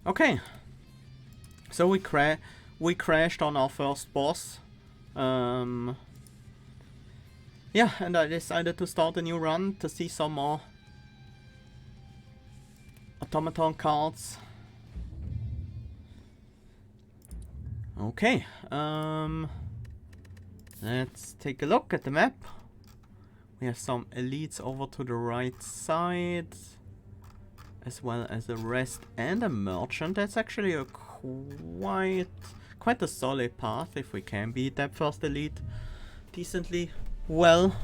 Okay. So we crashed on our first boss. Yeah, and I decided to start a new run to see some more Automaton cards. Okay, let's take a look at the map. We have some elites over to the right side, as well as a rest and a merchant. That's actually a quite a solid path if we can beat that first elite decently well.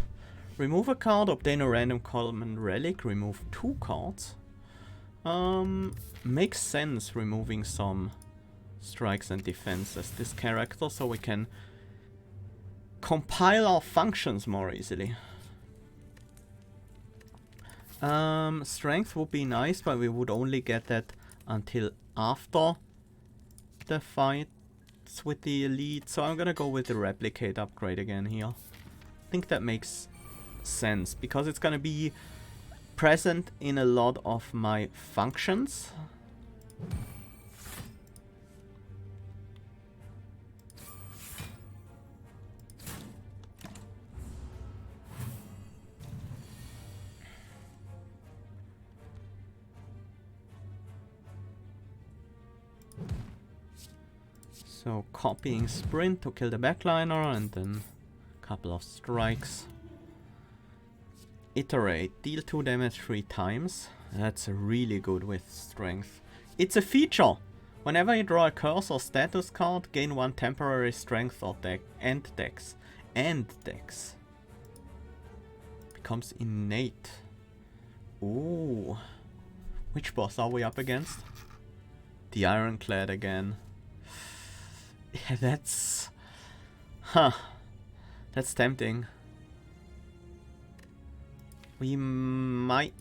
Remove a card, obtain a random common relic, remove 2 cards. Makes sense removing some strikes and defenses this character so we can compile our functions more easily. Strength would be nice, but we would only get that until after the fights with the elite, so I'm gonna go with the replicate upgrade again here. I think that makes sense because it's gonna be present in a lot of my functions. So copying sprint to kill the backliner and then a couple of strikes. Iterate, deal 2 damage 3 times. That's really good with strength. It's a feature. Whenever you draw a curse or status card, gain 1 temporary strength or dex. Becomes innate. Ooh. Which boss are we up against? The Ironclad again. Yeah, that's... Huh. That's tempting. We might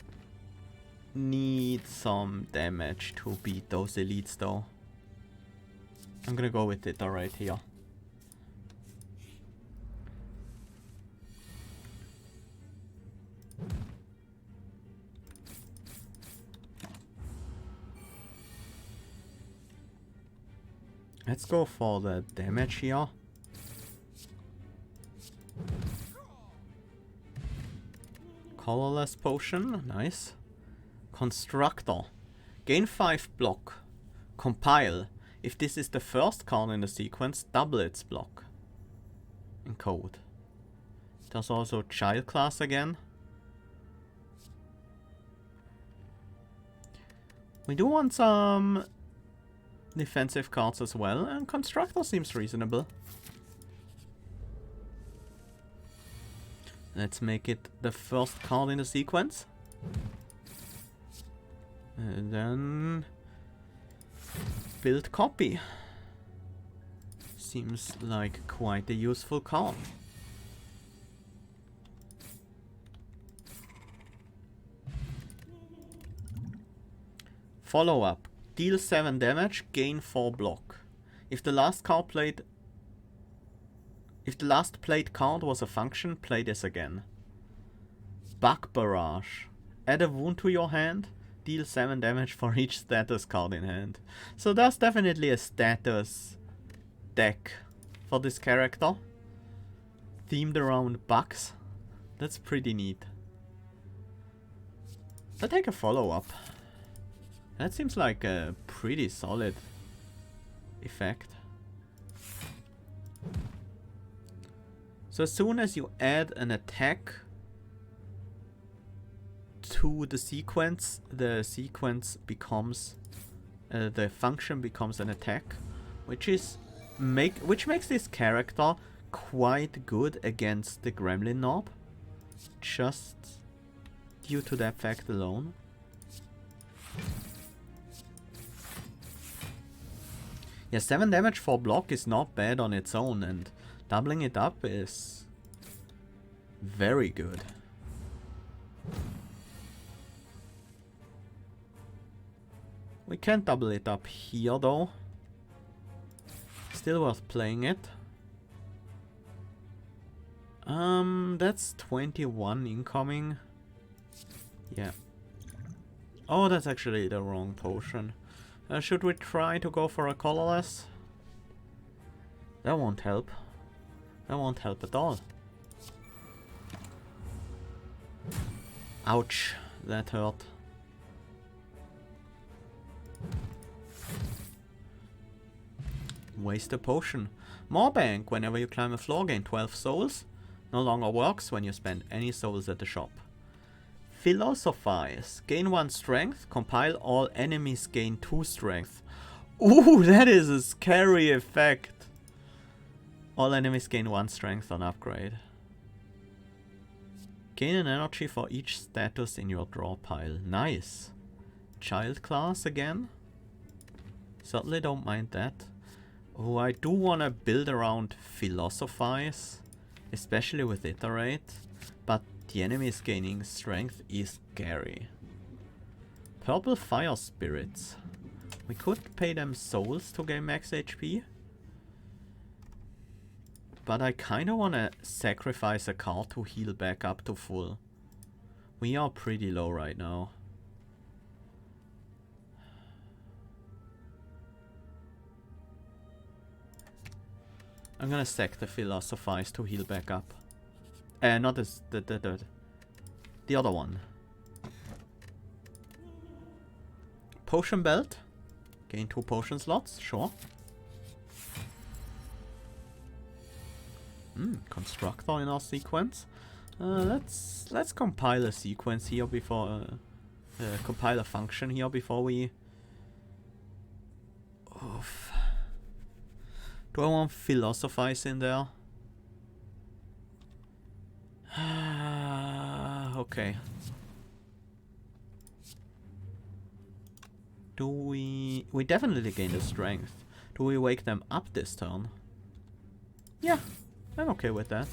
need some damage to beat those elites though. I'm gonna go with it right here. Let's go for the damage here. Colorless potion, nice. Constructor. Gain 5 block. Compile. If this is the first card in the sequence, double its block. In code. There's also child class again. We do want some defensive cards as well, and Constructor seems reasonable. Let's make it the first card in the sequence. And then build copy. Seems like quite a useful card. Follow up. Deal 7 damage, gain 4 block. If the last played card was a function, play this again. Bug Barrage. Add a wound to your hand, deal 7 damage for each status card in hand. So there's definitely a status deck for this character. Themed around bugs. That's pretty neat. I'll take a follow-up. That seems like a pretty solid effect. So as soon as you add an attack to the sequence becomes the function becomes an attack, which makes this character quite good against the Gremlin Knob, just due to that fact alone. Yeah, 7 damage for block is not bad on its own, and doubling it up is very good. We can't double it up here though. Still worth playing it. That's 21 incoming. Yeah. Oh, that's actually the wrong potion. Should we try to go for a colorless? That won't help. That won't help at all. Ouch, that hurt. Waste a potion. More bank whenever you climb a floor, gain 12 souls. No longer works when you spend any souls at the shop. Philosophize. Gain 1 strength. Compile all enemies gain 2 strength. Ooh, that is a scary effect. All enemies gain 1 strength on upgrade. Gain an energy for each status in your draw pile. Nice. Child class again. Certainly don't mind that. Oh, I do want to build around Philosophize. Especially with Iterate. But the enemies gaining strength is scary. Purple Fire Spirits. We could pay them souls to gain max HP. But I kinda wanna sacrifice a card to heal back up to full. We are pretty low right now. I'm gonna sack the Philosophize to heal back up. Not this, the other one. Potion belt. Gain 2 potion slots, sure. Constructor in our sequence. Let's compile a sequence here before compile a function here before we. Oof. Do I want Philosophize in there? Okay. Do we definitely gain the strength. Do we wake them up this turn? Yeah, I'm okay with that.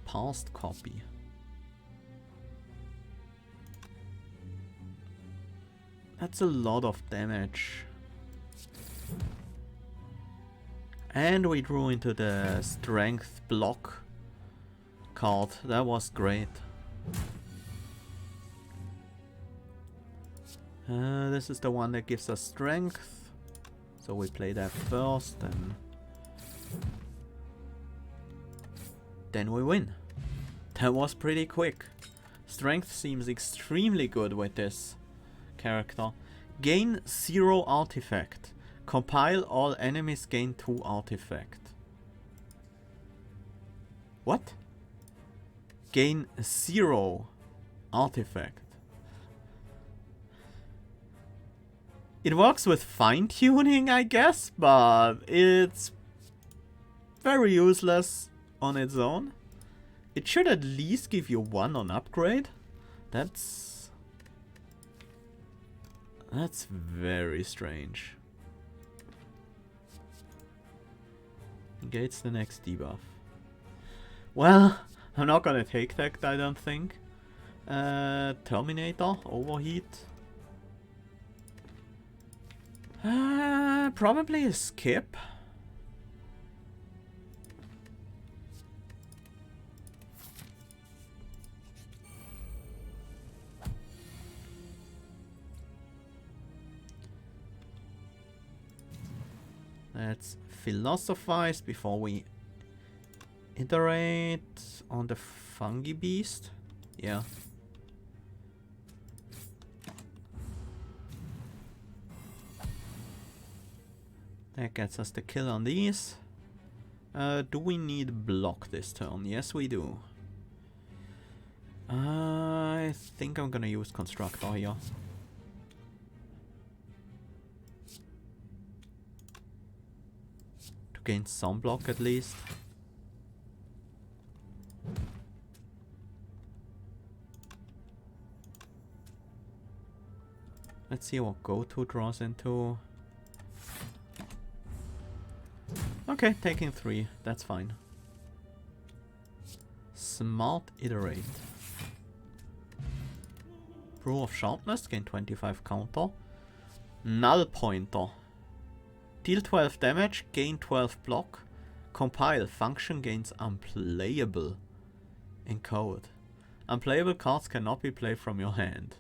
Parsed copy. That's a lot of damage. And we drew into the strength block card. That was great. This is the one that gives us strength. So we play that first and then we win. That was pretty quick. Strength seems extremely good with this character. Gain 0 artifact. Compile all enemies gain 2 artifact. What? Gain 0 artifact. It works with fine-tuning, I guess, but it's very useless on its own. It should at least give you 1 on upgrade. That's very strange. Negates the next debuff. Well, I'm not gonna take that, I don't think. Terminator, overheat. Probably a skip. Let's philosophize before we iterate on the fungi beast. Yeah. That gets us the kill on these. Do we need block this turn? Yes, we do. I think I'm gonna use constructor here. To gain some block at least. Let's see what go-to draws into. Okay, taking 3. That's fine. Smart iterate. Brew of Sharpness, gain 25 counter. Null pointer. Deal 12 damage, gain 12 block. Compile. Function gains unplayable. Encode. Unplayable cards cannot be played from your hand.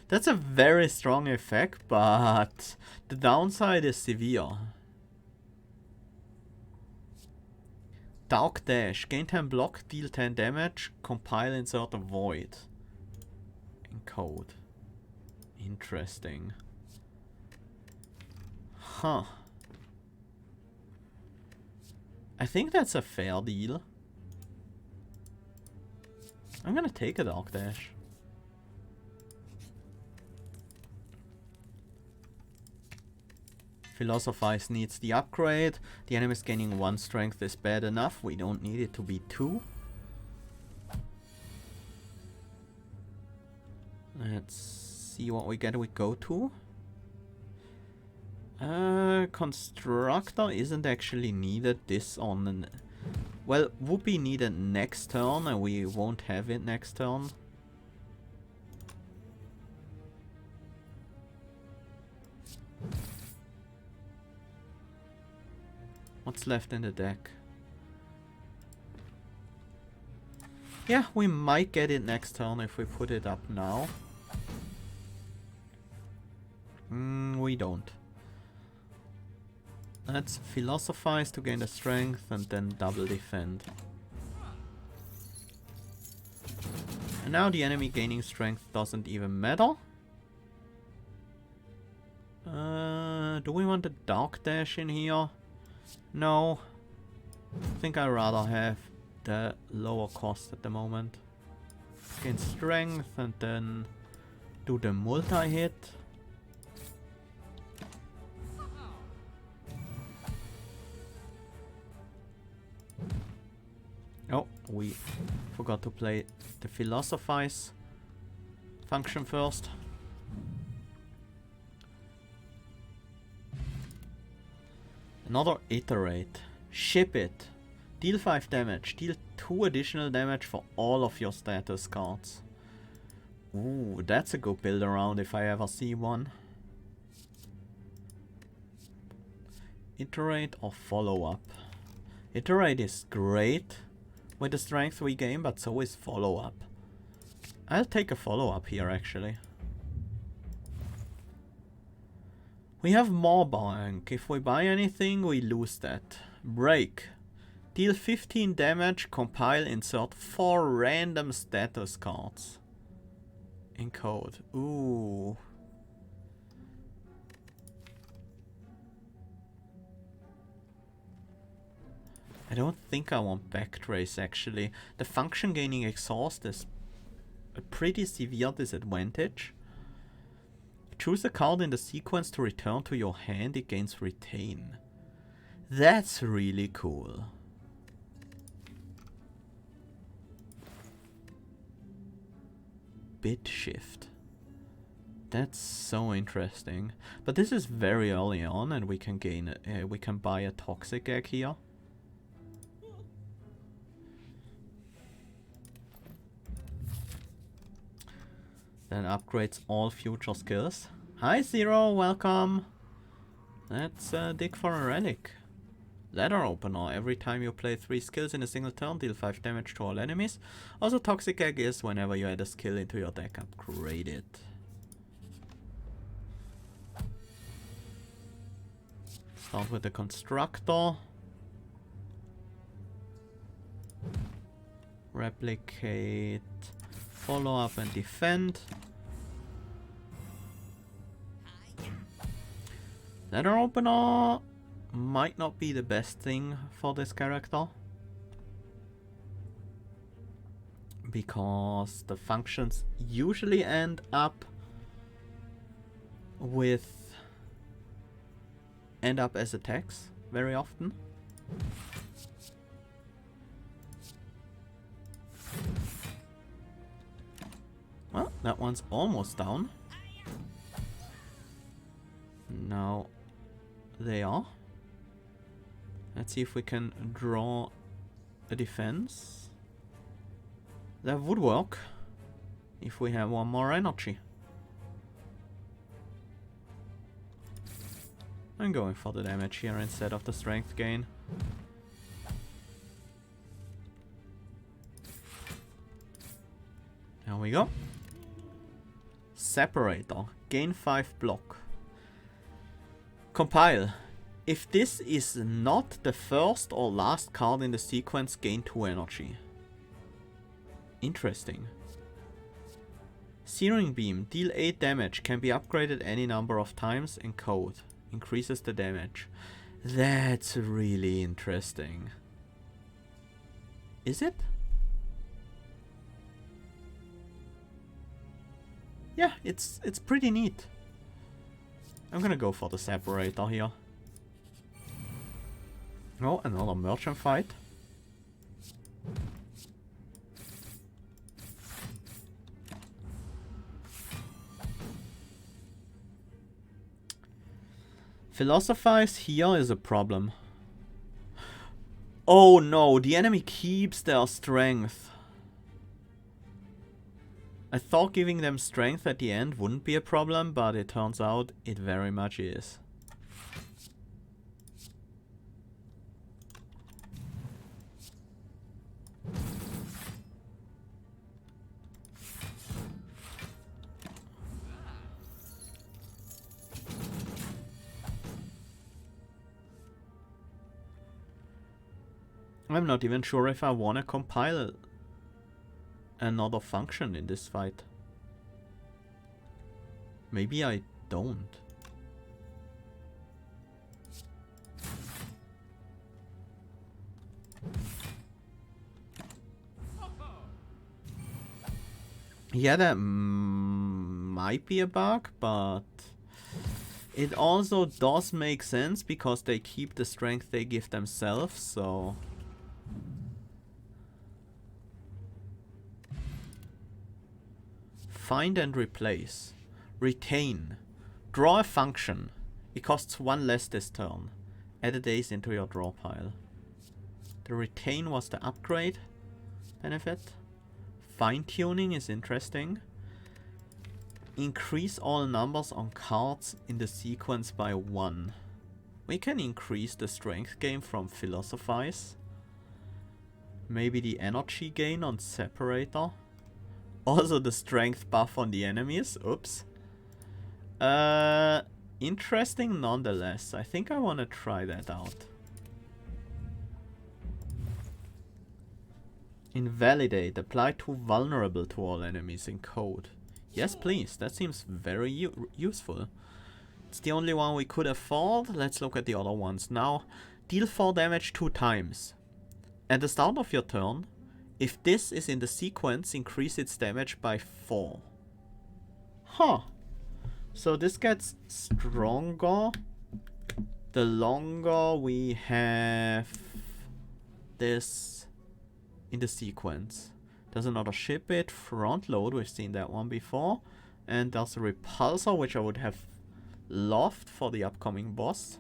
That's a very strong effect, but the downside is severe. Dark Dash. Gain 10 block, deal 10 damage, compile, insert a void. Encode. Interesting. Huh. I think that's a fair deal. I'm gonna take a Dark Dash. Philosophize needs the upgrade. The enemy's gaining 1 strength is bad enough. We don't need it to be 2. Let's see what we get with go to. Constructor isn't actually needed this on... Well, would be needed next turn, and we won't have it next turn. What's left in the deck? Yeah, we might get it next turn if we put it up now. We don't. Let's philosophize to gain the strength and then double defend. And now the enemy gaining strength doesn't even matter. Do we want a Dark Dash in here? No. I think I'd rather have the lower cost at the moment. Gain strength and then do the multi-hit. Oh, we forgot to play the Philosophize function first. Another Iterate. Ship it. Deal 5 damage. Deal 2 additional damage for all of your status cards. Ooh, that's a good build around if I ever see one. Iterate or follow up. Iterate is great with the strength we gain, but so is follow up. I'll take a follow up here actually. We have more bank. If we buy anything, we lose that. Break. Deal 15 damage, compile, insert 4 random status cards. Encode. Ooh. I don't think I want backtrace actually. The function gaining exhaust is a pretty severe disadvantage. Choose a card in the sequence to return to your hand, it gains retain. That's really cool. Bit shift. That's so interesting. But this is very early on and we can gain we can buy a toxic egg here. Then upgrades all future skills. Hi Zero, welcome! Let's dig for a relic. Ladder opener. Every time you play 3 skills in a single turn, deal 5 damage to all enemies. Also toxic egg is whenever you add a skill into your deck, upgrade it. Start with the constructor. Replicate. Follow up and defend. Ladder opener might not be the best thing for this character, because the functions usually end up as attacks very often. Well, that one's almost down. Now they are. Let's see if we can draw a defense. That would work if we have one more energy. I'm going for the damage here instead of the strength gain. There we go. Separator. Gain 5 block. Compile. If this is not the first or last card in the sequence, gain 2 energy. Interesting. Searing Beam. Deal 8 damage. Can be upgraded any number of times. Encode. Increases the damage. That's really interesting. Is it? Yeah, it's pretty neat. I'm gonna go for the separator here. Oh, another merchant fight. Philosophize here is a problem. Oh no, the enemy keeps their strength. I thought giving them strength at the end wouldn't be a problem, but it turns out it very much is. I'm not even sure if I want to compile another function in this fight. Maybe I don't. Yeah, that might be a bug, but it also does make sense because they keep the strength they give themselves, so... Find and replace. Retain. Draw a function. It costs 1 less this turn. Add a daze into your draw pile. The retain was the upgrade benefit. Fine-tuning is interesting. Increase all numbers on cards in the sequence by 1. We can increase the strength gain from Philosophize. Maybe the energy gain on Separator. Also the strength buff on the enemies. Oops. Interesting nonetheless. I think I want to try that out. Invalidate. Apply to vulnerable to all enemies in code. Yes, please. That seems very useful. It's the only one we could afford. Let's look at the other ones now. Deal 4 damage 2 times. At the start of your turn, if this is in the sequence, increase its damage by 4. Huh. So this gets stronger the longer we have this in the sequence. There's another ship it, front load, we've seen that one before. And there's a repulsor, which I would have loved for the upcoming boss.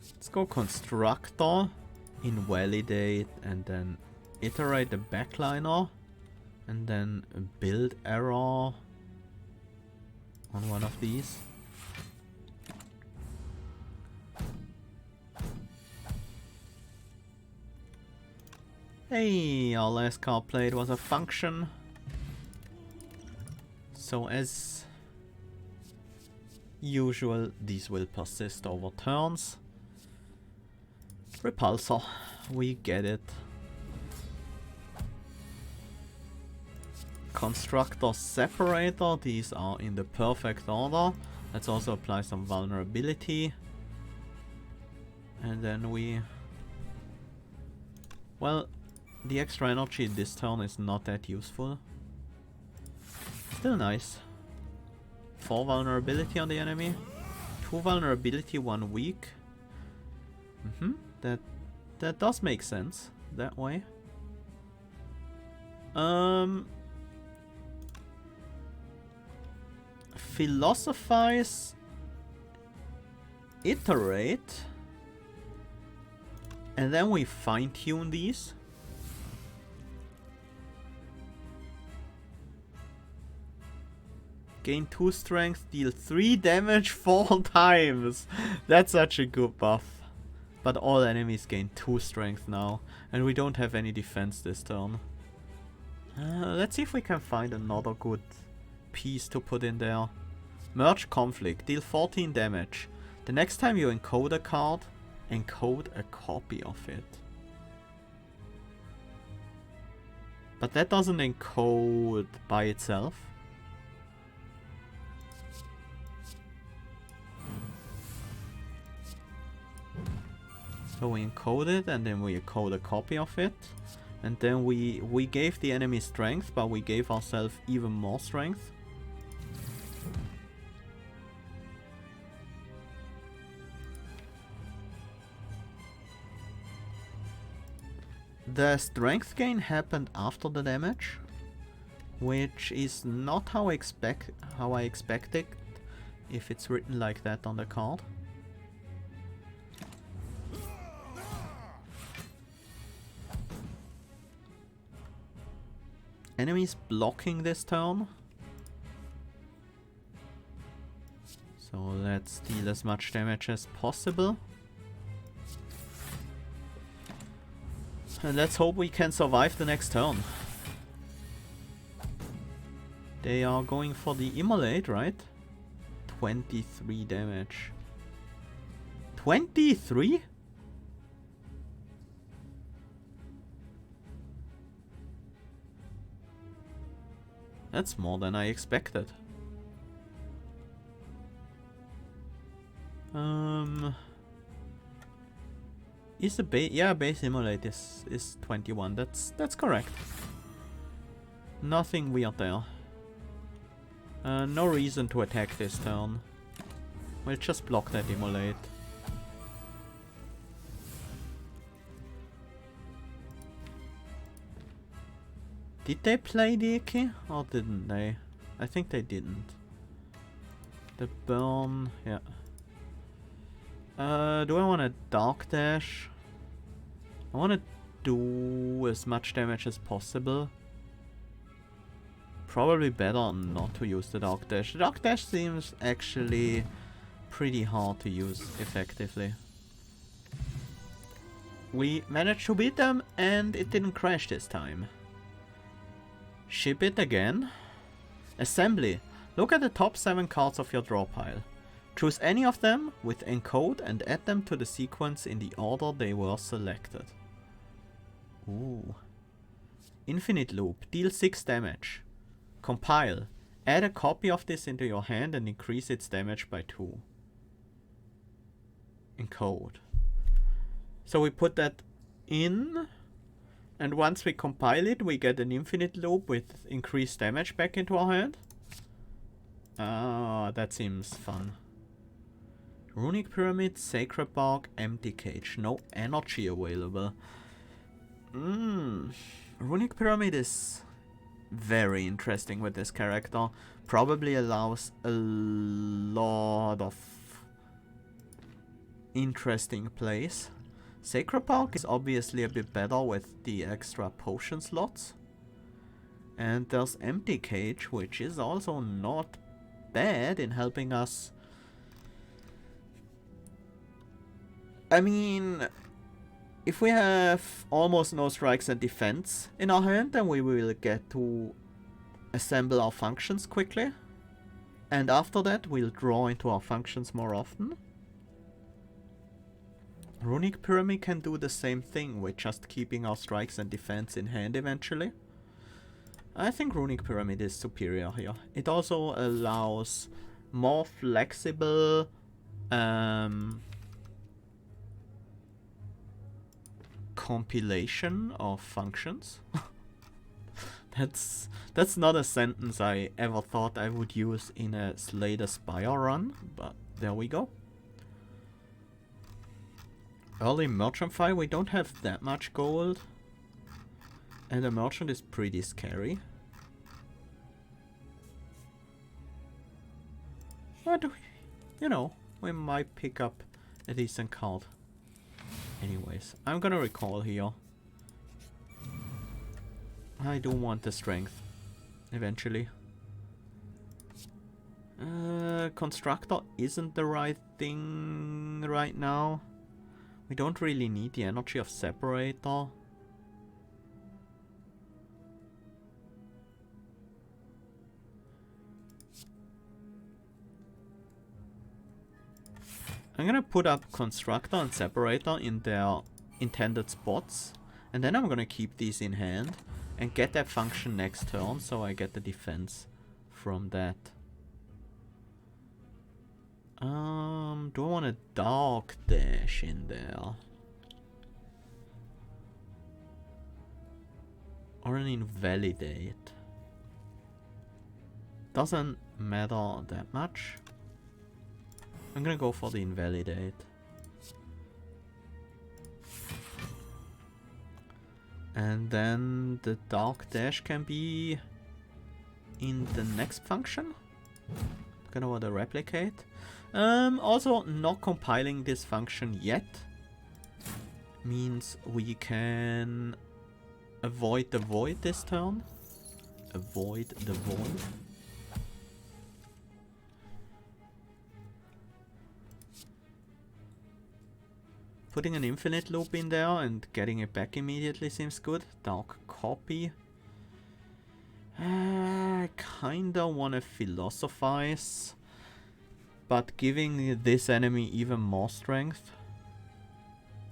Let's go constructor, invalidate, and then iterate the backliner, and then build error on one of these. Hey, our last card played was a function. So as usual, these will persist over turns. Repulsor, we get it. Constructor, separator, these are in the perfect order. Let's also apply some vulnerability. And then we... Well, the extra energy this turn is not that useful. Still nice. 4 vulnerability on the enemy. 2 vulnerability, 1 weak. That does make sense that way. Philosophize, iterate, and then we fine-tune these. Gain 2 strength, deal 3 damage 4 times. That's such a good buff. But all enemies gain 2 strength now. And we don't have any defense this turn. Let's see if we can find another good piece to put in there. Merge Conflict, deal 14 damage. The next time you encode a card, encode a copy of it. But that doesn't encode by itself. So we encode it and then we encode a copy of it. And then we gave the enemy strength, but we gave ourselves even more strength. The strength gain happened after the damage, which is not how I expect it if it's written like that on the card. Enemies blocking this turn. So let's deal as much damage as possible. And let's hope we can survive the next turn. They are going for the Immolate, right? 23 damage. 23? That's more than I expected. Is the base Immolate is 21. That's correct. Nothing weird there. No reason to attack this turn. We'll just block that Immolate. Did they play the Iki or didn't they? I think they didn't. The burn, yeah. Do I want to Dark Dash? I want to do as much damage as possible. Probably better not to use the Dark Dash. The Dark Dash seems actually pretty hard to use effectively. We managed to beat them and it didn't crash this time. Ship it again. Assembly. Look at the top 7 cards of your draw pile. Choose any of them with encode and add them to the sequence in the order they were selected. Ooh. Infinite Loop. Deal 6 damage. Compile. Add a copy of this into your hand and increase its damage by 2. Encode. So we put that in. And once we compile it, we get an infinite loop with increased damage back into our hand. Ah, that seems fun. Runic Pyramid, Sacred Bark, Empty Cage. No energy available. Runic Pyramid is very interesting with this character. Probably allows a lot of interesting plays. Sacred Bark is obviously a bit better with the extra potion slots. And there's Empty Cage, which is also not bad in helping us. I mean, if we have almost no strikes and defense in our hand, then we will get to assemble our functions quickly. And after that, we'll draw into our functions more often. Runic Pyramid can do the same thing with just keeping our strikes and defense in hand eventually. I think Runic Pyramid is superior here. It also allows more flexible compilation of functions. That's not a sentence I ever thought I would use in a Slay the Spire run, but there we go. Early merchant fight, we don't have that much gold. And the merchant is pretty scary. But, you know, we might pick up a decent card. Anyways, I'm gonna recall here. I do want the strength, eventually. Constructor isn't the right thing right now. We don't really need the energy of Separator. I'm gonna put up Constructor and Separator in their intended spots. And then I'm gonna keep these in hand and get that function next turn, so I get the defense from that. Do I want a Dark Dash in there? Or an Invalidate? Doesn't matter that much. I'm gonna go for the Invalidate. And then the Dark Dash can be in the next function. Gonna want to replicate. Also, not compiling this function yet means we can avoid the void this turn. Avoid the void. Putting an infinite loop in there and getting it back immediately seems good. Dark copy. I kinda wanna philosophize, but giving this enemy even more strength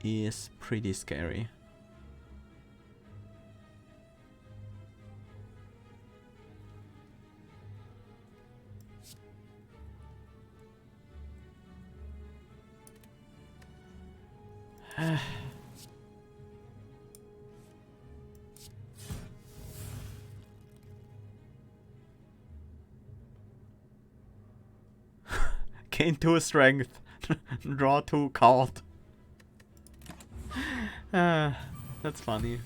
is pretty scary. Gain 2 strength. Draw 2 card. That's funny.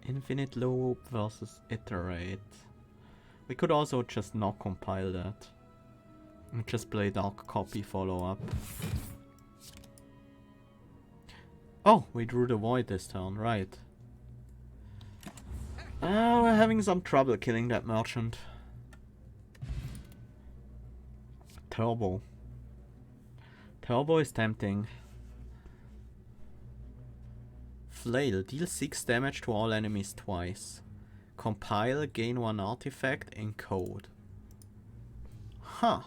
Infinite loop versus iterate. We could also just not compile that. And just play Dark Copy follow up. Oh, we drew the void this turn, right. We're having some trouble killing that merchant. Turbo. Turbo is tempting. Flail. Deal 6 damage to all enemies twice. Compile. Gain 1 artifact. Encode. Huh.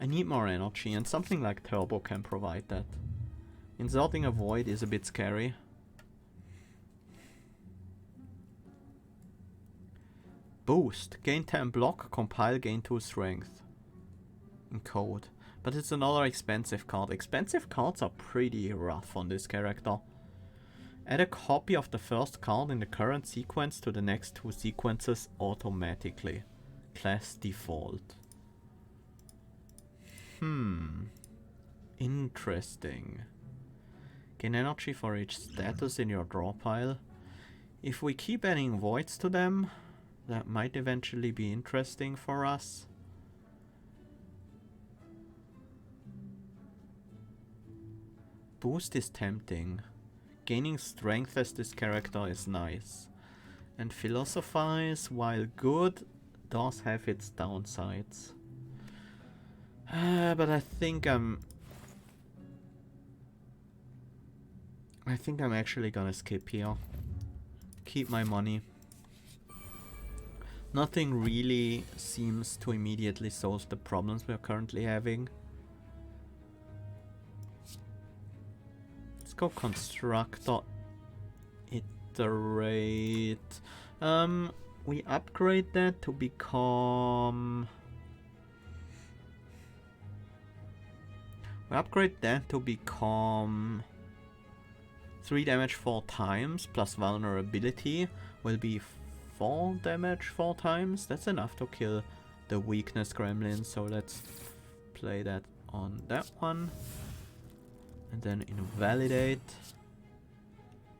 I need more energy, and something like Turbo can provide that. Inserting a void is a bit scary. Boost. Gain 10 block, compile, gain 2 strength. Encode. But it's another expensive card. Expensive cards are pretty rough on this character. Add a copy of the first card in the current sequence to the next 2 sequences automatically. Class default. Interesting. Gain energy for each status in your draw pile. If we keep adding voids to them, that might eventually be interesting for us. Boost is tempting. Gaining strength as this character is nice. And Philosophize, while good, does have its downsides. But I think I'm actually gonna skip here. Keep my money. Nothing really seems to immediately solve the problems we're currently having. Let's go Constructor. Iterate. We upgrade that to become... We upgrade that to become 3 damage 4 times plus vulnerability will be 4 damage 4 times. That's enough to kill the weakness gremlin, so let's play that on that one. And then invalidate.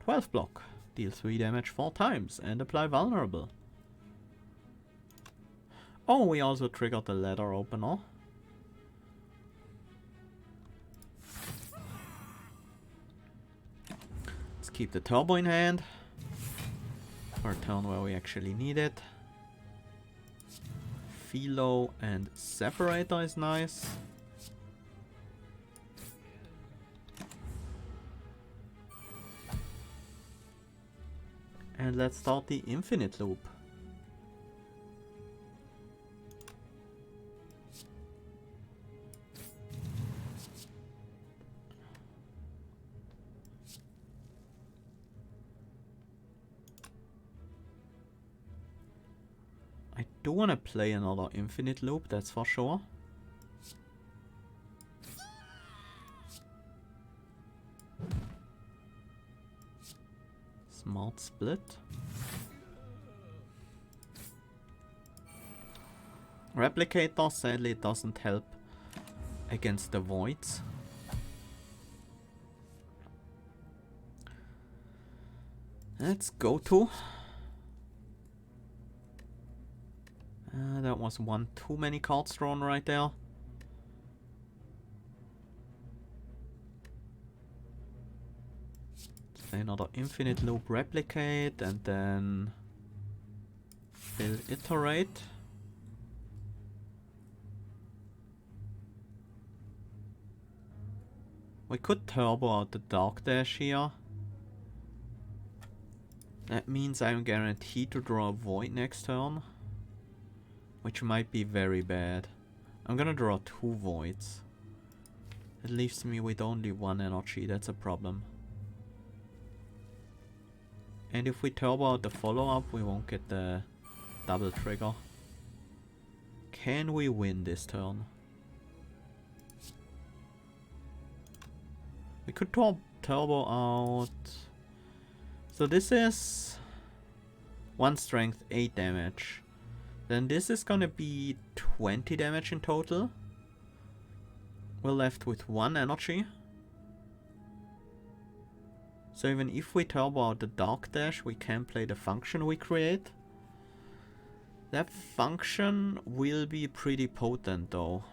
12 block. Deal 3 damage 4 times and apply vulnerable. Oh, we also triggered the ladder opener. Let's keep the turbo in hand for a turn where we actually need it. Philo and separator is nice. And let's start the infinite loop. I do want to play another infinite loop, that's for sure. Smart split. Replicator sadly doesn't help against the voids. Let's go to. That was one too many cards drawn right there. Play another infinite loop, replicate, and then will iterate. We could turbo out the Dark Dash here. That means I'm guaranteed to draw a Void next turn, which might be very bad. I'm gonna draw 2 Voids. It leaves me with only 1 energy, that's a problem. And if we turbo out the follow-up, we won't get the double trigger. Can we win this turn? We could turbo out. So this is 1 strength, 8 damage. Then this is gonna be 20 damage in total. We're left with 1 energy. So even if we turbo out the Dark Dash, we can play the function we create. That function will be pretty potent though.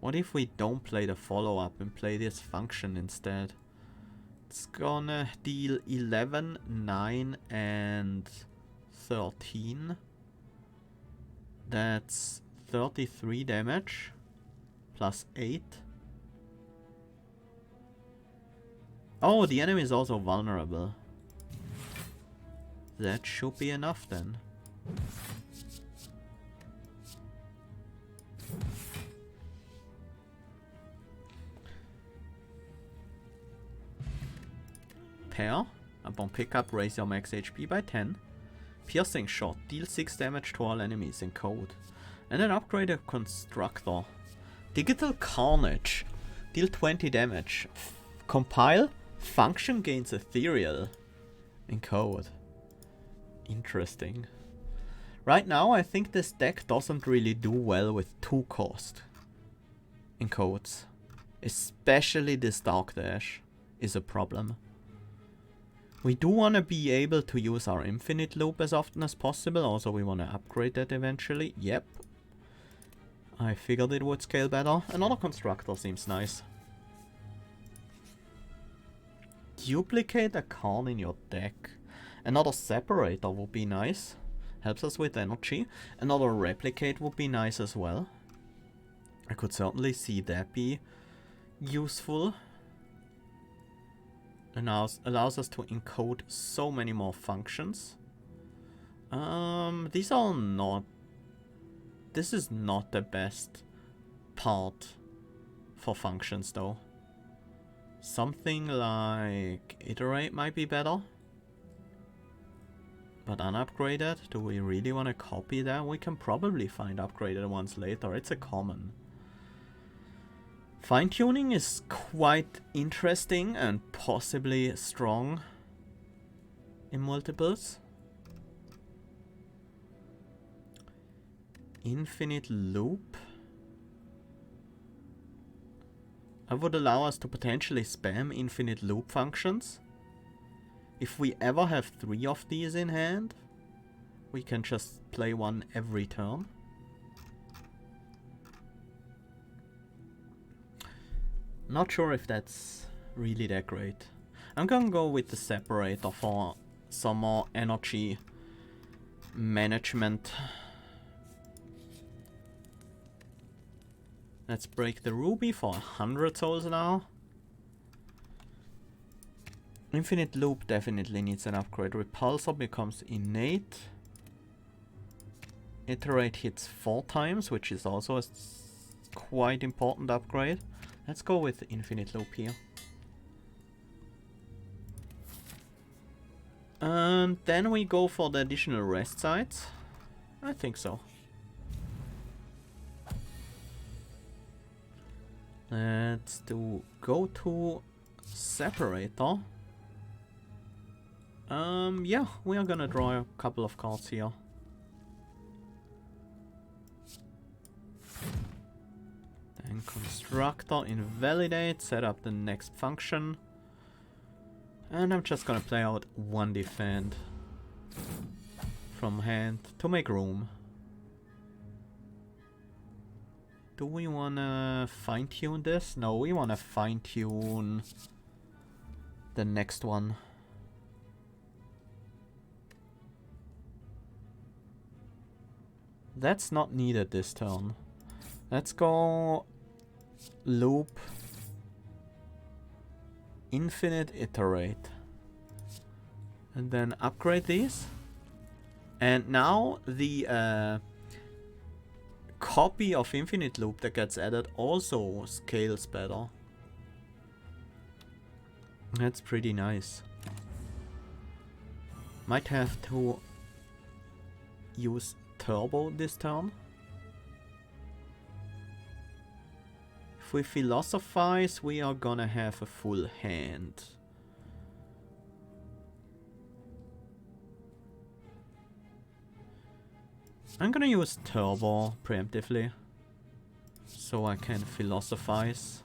What if we don't play the follow-up and play this function instead? It's gonna deal 11, 9 and 13. That's 33 damage. Plus 8. Oh, the enemy is also vulnerable. That should be enough then. Pair. Upon pickup, raise your max HP by 10. Piercing shot. Deal 6 damage to all enemies in code. And then upgrade a constructor. Digital Carnage. Deal 20 damage. Compile. Function gains ethereal. In code. Interesting. Right now I think this deck doesn't really do well with 2 cost. In codes. Especially this Dark Dash is a problem. We do want to be able to use our infinite loop as often as possible. Also we want to upgrade that eventually. Yep. I figured it would scale better. Another constructor seems nice. Duplicate a card in your deck. Another separator would be nice. Helps us with energy. Another replicate would be nice as well. I could certainly see that be useful. Allows us to encode so many more functions. These are not... This is not the best part for functions though. Something like iterate might be better. But unupgraded, do we really want to copy that? We can probably find upgraded ones later, it's a common. Fine-tuning is quite interesting and possibly strong in multiples. Infinite loop. would allow us to potentially spam infinite loop functions. If we ever have 3 of these in hand, we can just play one every turn. Not sure if that's really that great. I'm gonna go with the separator for some more energy management. Let's break the ruby for 100 souls now. Infinite loop definitely needs an upgrade. Repulsor becomes innate. Iterate hits 4 times, which is also a quite important upgrade. Let's go with infinite loop here. And then we go for the additional rest sites. I think so. Let's do go to separator. Yeah, we are gonna draw a couple of cards here. Then constructor, invalidate, set up the next function. And I'm just gonna play out 1 defend from hand to make room. Do we wanna fine-tune this? No, we wanna fine-tune the next one. That's not needed this turn. Let's go loop, infinite iterate, and then upgrade these. And now the copy of infinite loop that gets added also scales better. That's pretty nice. Might have to use turbo this turn. If we philosophize, we are gonna have a full hand. I'm gonna use turbo preemptively, so I can philosophize.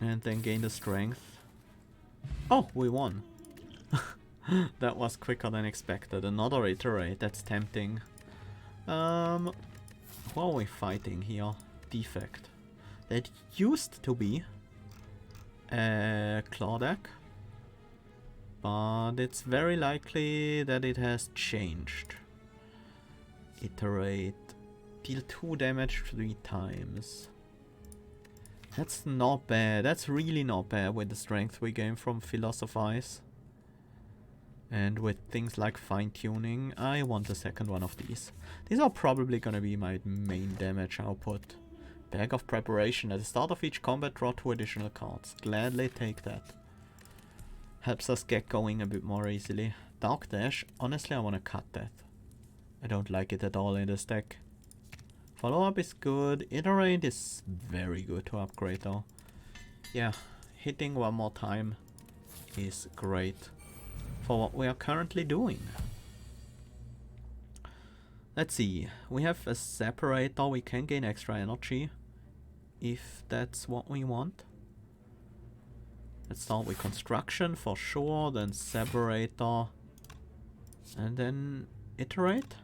And then gain the strength. Oh, we won. That was quicker than expected. Another iterate, that's tempting. Who are we fighting here? Defect. That used to be a claw deck, but it's very likely that it has changed. Iterate. Deal 2 damage 3 times. That's not bad. That's really not bad with the strength we gain from Philosophize. And with things like fine-tuning, I want the second one of these. These are probably gonna be my main damage output. Bag of Preparation. At the start of each combat, draw 2 additional cards. Gladly take that. Helps us get going a bit more easily. Dark Dash. Honestly, I want to cut that. I don't like it at all in this deck. Follow-up is good. Iterate is very good to upgrade though. Yeah, hitting 1 more time is great for what we are currently doing. Let's see. We have a separator. We can gain extra energy if that's what we want. Let's start with construction for sure, then separator, and then iterate?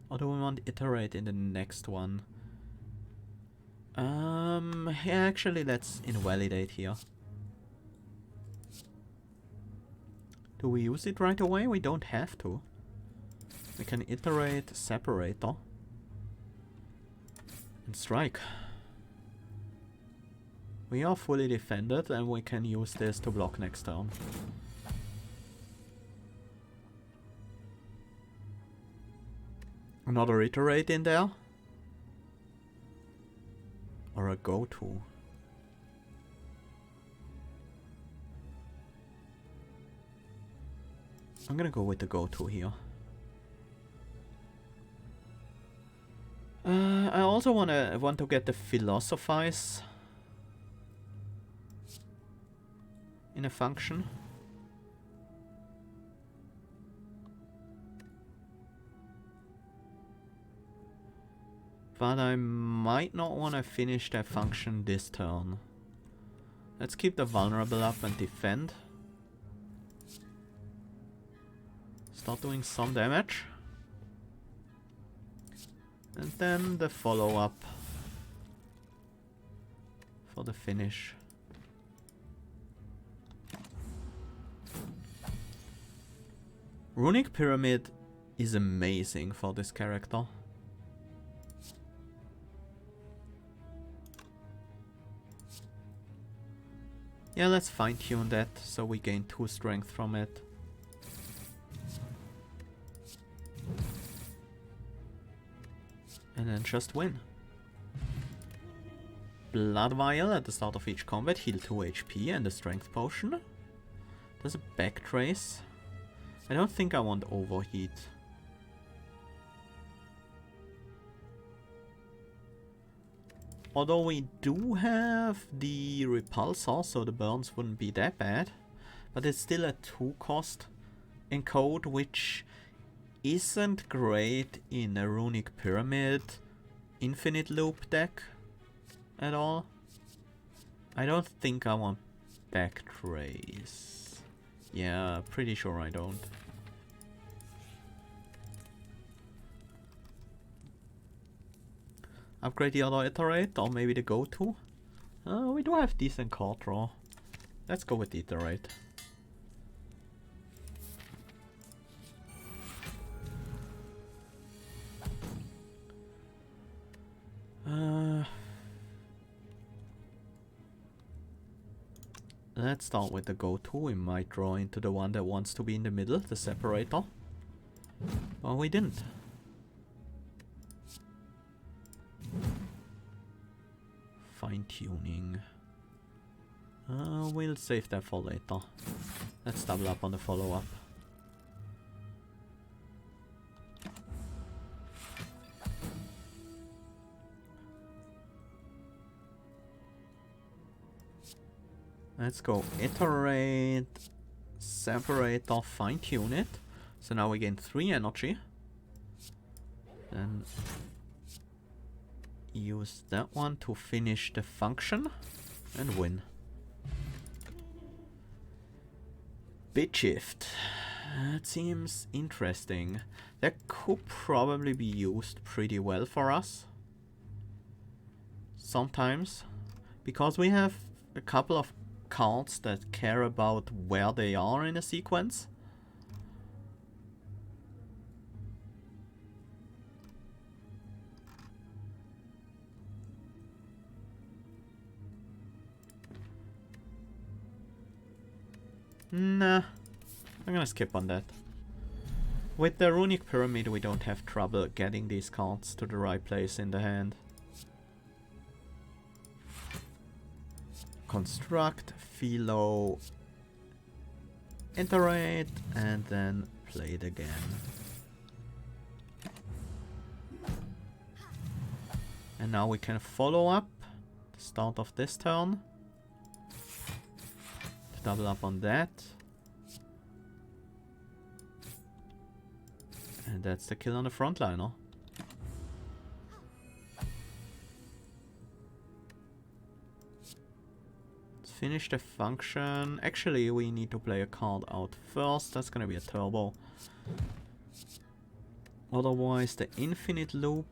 Or do we want iterate in the next one? Yeah, actually let's invalidate here. Do we use it right away? We don't have to. We can iterate separator and strike. We are fully defended and we can use this to block next turn. Another iterate in there? Or a go-to? I'm gonna go with the go-to here. I also want to get the Philosophize in a function. But I might not want to finish that function this turn. Let's keep the vulnerable up and defend. Start doing some damage. And then the follow-up for the finish. Runic Pyramid is amazing for this character. Yeah, let's fine-tune that so we gain 2 strength from it. And then just win. Blood Vial at the start of each combat, heal 2 HP and a strength potion. There's a backtrace. I don't think I want overheat. Although we do have the repulsor, so the burns wouldn't be that bad. But it's still a 2 cost encode, which isn't great in a Runic Pyramid infinite loop deck at all. I don't think I want backtrace. Yeah, pretty sure I don't. Upgrade the other iterate, or maybe the go-to. We do have decent card draw. Let's go with the iterate. Let's start with the go-to. We might draw into the one that wants to be in the middle, the separator. Well, we didn't. Fine-tuning. We'll save that for later. Let's double up on the follow-up. Let's go iterate, separator, fine-tune it. So now we gain 3 energy. Then use that one to finish the function and win. Bit shift. That seems interesting. That could probably be used pretty well for us. Sometimes. Because we have a couple of cards that care about where they are in a sequence. Nah, I'm gonna skip on that. With the Runic Pyramid we don't have trouble getting these cards to the right place in the hand. Construct, Philo, iterate, and then play it again. And now we can follow up the start of this turn. To double up on that. And that's the kill on the frontliner. Finish the function. Actually, we need to play a card out first. That's gonna be a turbo. Otherwise, the infinite loop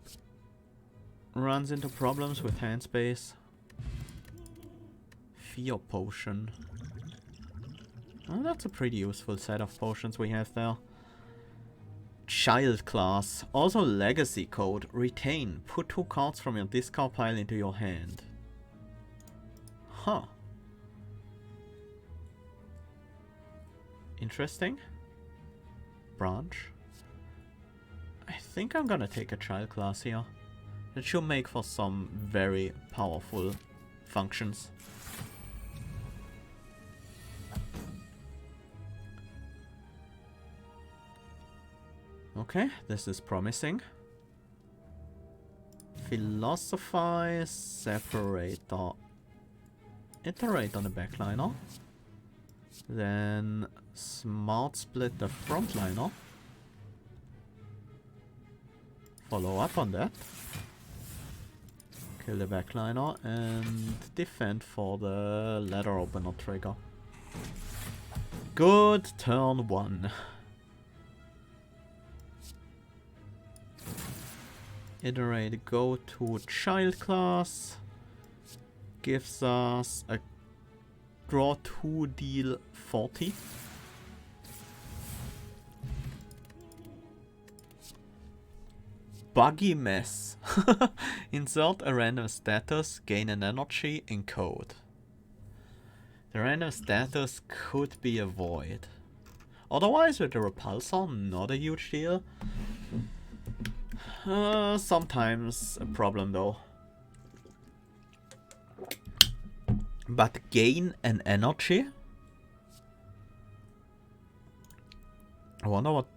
runs into problems with hand space. Fear potion. Oh, that's a pretty useful set of potions we have there. Child class. Also legacy code. Retain. Put 2 cards from your discard pile into your hand. Huh. Interesting. Branch. I think I'm gonna take a child class here. It should make for some very powerful functions. Okay, this is promising. Philosophize, separator, iterate on the backliner. Then smart split the frontliner. Follow up on that. Kill the backliner and defend for the ladder opener trigger. Good turn 1. Iterate go to child class. Gives us a draw 2, deal 40. Buggy mess. Insert a random status, gain an energy, encode. The random status could be a void. Otherwise, with the repulsor, not a huge deal. Sometimes a problem though. But gain an energy? I wonder what...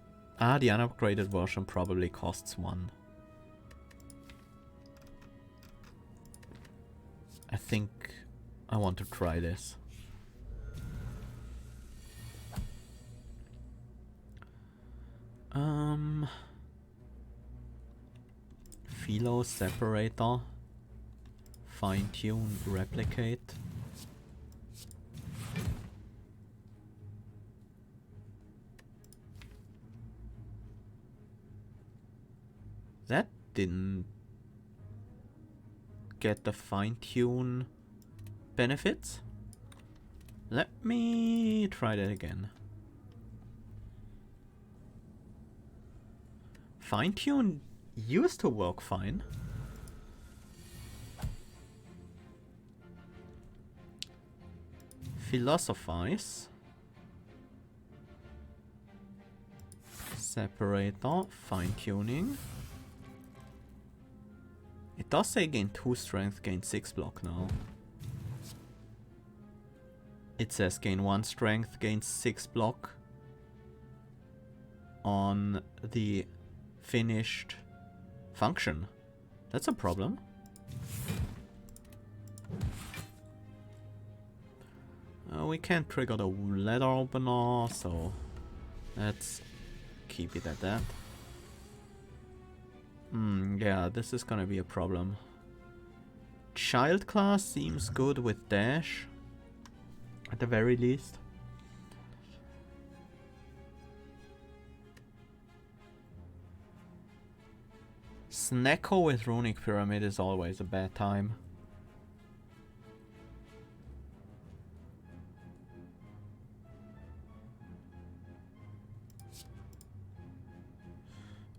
Ah, the unupgraded version probably costs 1. I think I want to try this. Philo separator. Fine tune replicate. That didn't get the fine tune benefits. Let me try that again. Fine tune used to work fine. Philosophize. Separator, fine tuning. It does say gain 2 strength, gain 6 block now. It says gain 1 strength, gain 6 block on the finished function. That's a problem. We can't trigger the ladder opener, so let's keep it at that. Yeah, this is gonna be a problem. Child class seems good with dash, at the very least. Snecko with Runic Pyramid is always a bad time.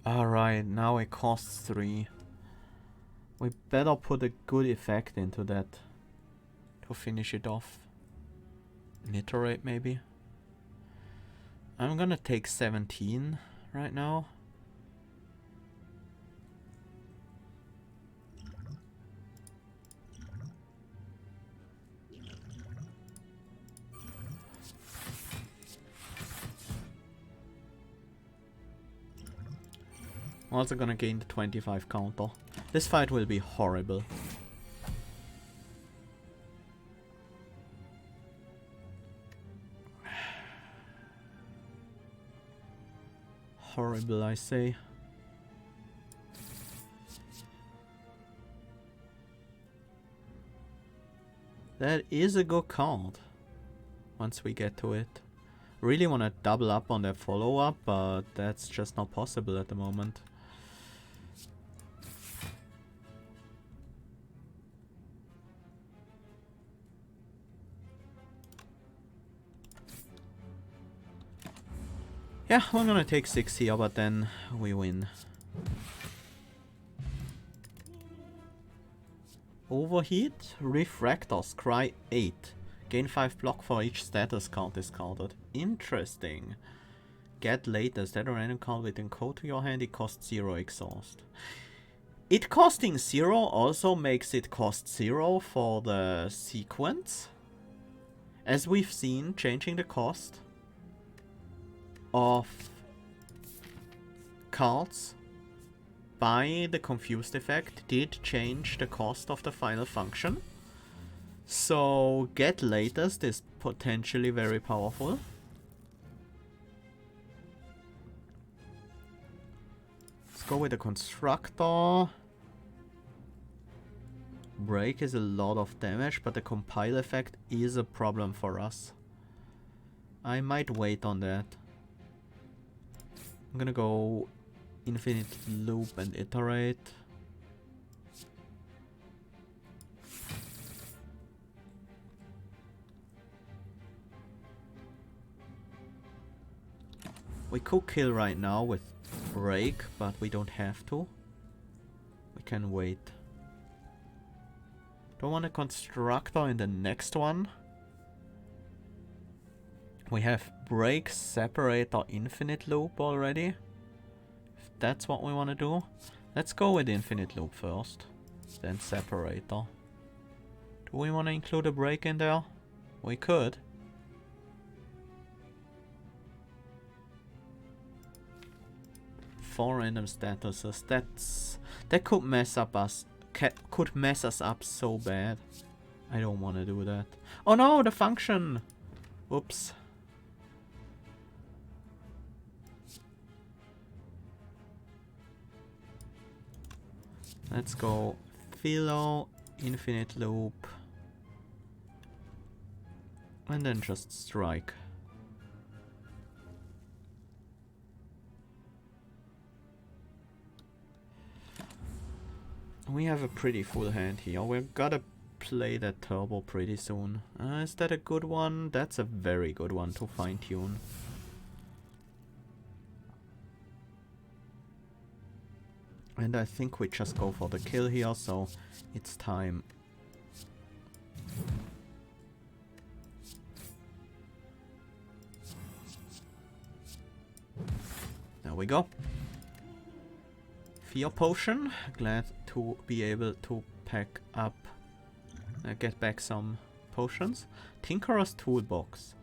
Alright, now it costs 3. We better put a good effect into that to finish it off. Iterate maybe. I'm gonna take 17 right now. I'm also gonna gain the 25 counter. This fight will be horrible. Horrible, I say. That is a good card. Once we get to it. Really want to double up on that follow-up, but that's just not possible at the moment. Yeah, we're gonna take 6 here, but then we win. Overheat, Refractor, Scry 8. Gain 5 block for each status card discarded. Interesting. Get latest, add a random card with encode to your hand, it costs 0 exhaust. It costing 0 also makes it cost 0 for the sequence. As we've seen, changing the cost of cards by the confused effect did change the cost of the final function. So get latest is potentially very powerful. Let's go with the constructor. break is a lot of damage, but the compile effect is a problem for us. I might wait on that. I'm gonna go infinite loop and iterate. We could kill right now with break, but we don't have to. We can wait. Don't want a constructor in the next one. We have break, separator, infinite loop already. If that's what we want to do. Let's go with infinite loop first. Then separator. Do we want to include a break in there? We could. Four random statuses. That could mess up us. Could mess us up so bad. I don't want to do that. Oh no, the function. Whoops. Let's go philo, infinite loop, and then just strike. We have a pretty full hand here. We're gotta play that turbo pretty soon. Is that a good one? That's a very good one to fine tune. And I think we just go for the kill here, so it's time. There we go. Fear potion. Glad to be able to pack up, get back some potions. Tinkerer's toolbox.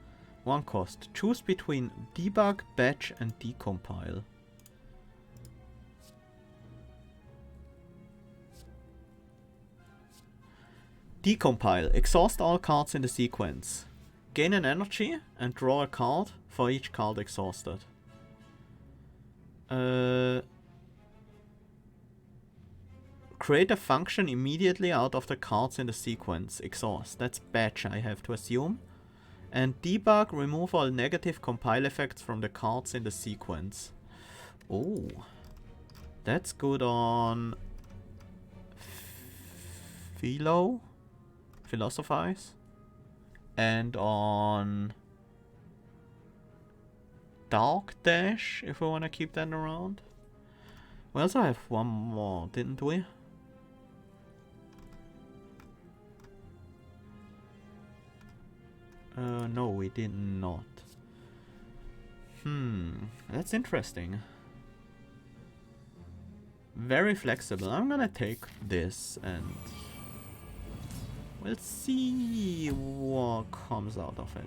1 cost. Choose between debug, batch, and decompile. Decompile. Exhaust all cards in the sequence. Gain an energy and draw a card for each card exhausted. Create a function immediately out of the cards in the sequence. Exhaust. That's batch, I have to assume. And debug. Remove all negative compile effects from the cards in the sequence. Oh. That's good on philo. Philosophize. And on Dark Dash, if we want to keep that around. We also have one more, didn't we? No, we did not. That's interesting. Very flexible. I'm gonna take this and we'll see what comes out of it.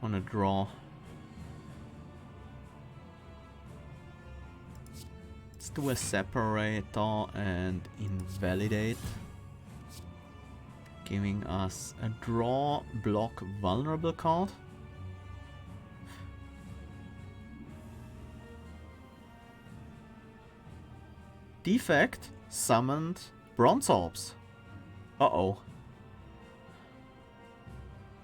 Wanna draw. Let's do a separator and invalidate. Giving us a draw, block, vulnerable card. Defect, summoned bronze orbs. Uh-oh.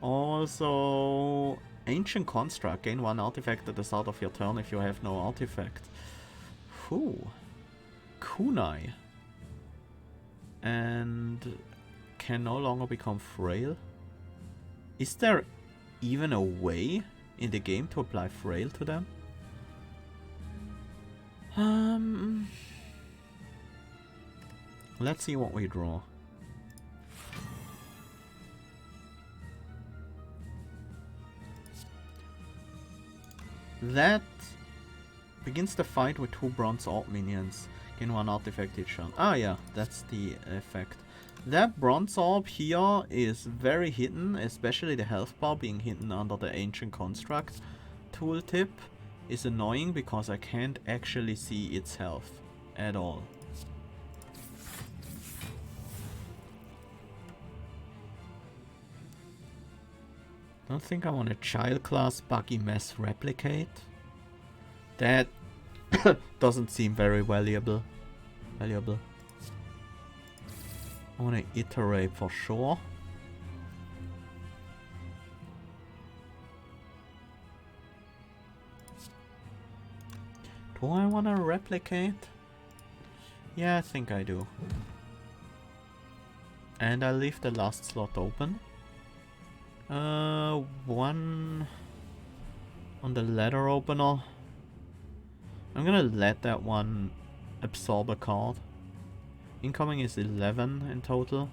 Also, ancient construct. Gain 1 artifact at the start of your turn if you have no artifact. Whew. Kunai. And can no longer become frail. Is there even a way in the game to apply frail to them? Let's see what we draw. That begins the fight with 2 bronze orb minions. Gain 1 artifact each turn. Ah yeah, that's the effect. That bronze orb here is very hidden, especially the health bar being hidden under the ancient construct tooltip is annoying because I can't actually see its health at all. Don't think I want a child class buggy mess replicate. That doesn't seem very valuable. I want to iterate for sure. Do I want to replicate? Yeah, I think I do. And I'll leave the last slot open. One on the ladder opener. I'm gonna let that one absorb a card. Incoming is 11 in total.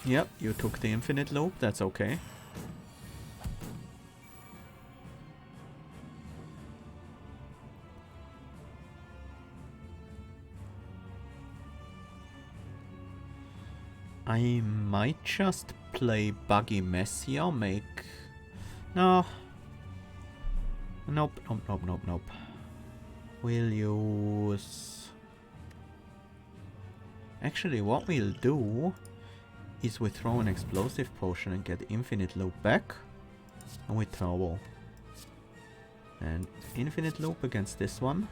Yep, you took the infinite loop, that's okay. I might just play buggy mess here, make... No. Nope. We'll use... Actually, what we'll do is we throw an explosive potion and get infinite loop back. And we turbo. And infinite loop against this one.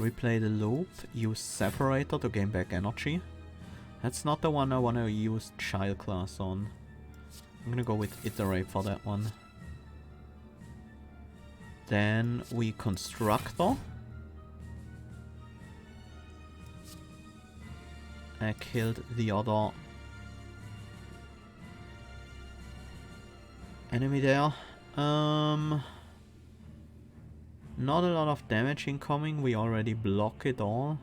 Replay the loop, use separator to gain back energy. That's not the one I want to use child class on. I'm gonna go with iterate for that one. Then we constructor. I killed the other enemy there. Not a lot of damage incoming, we already block it all.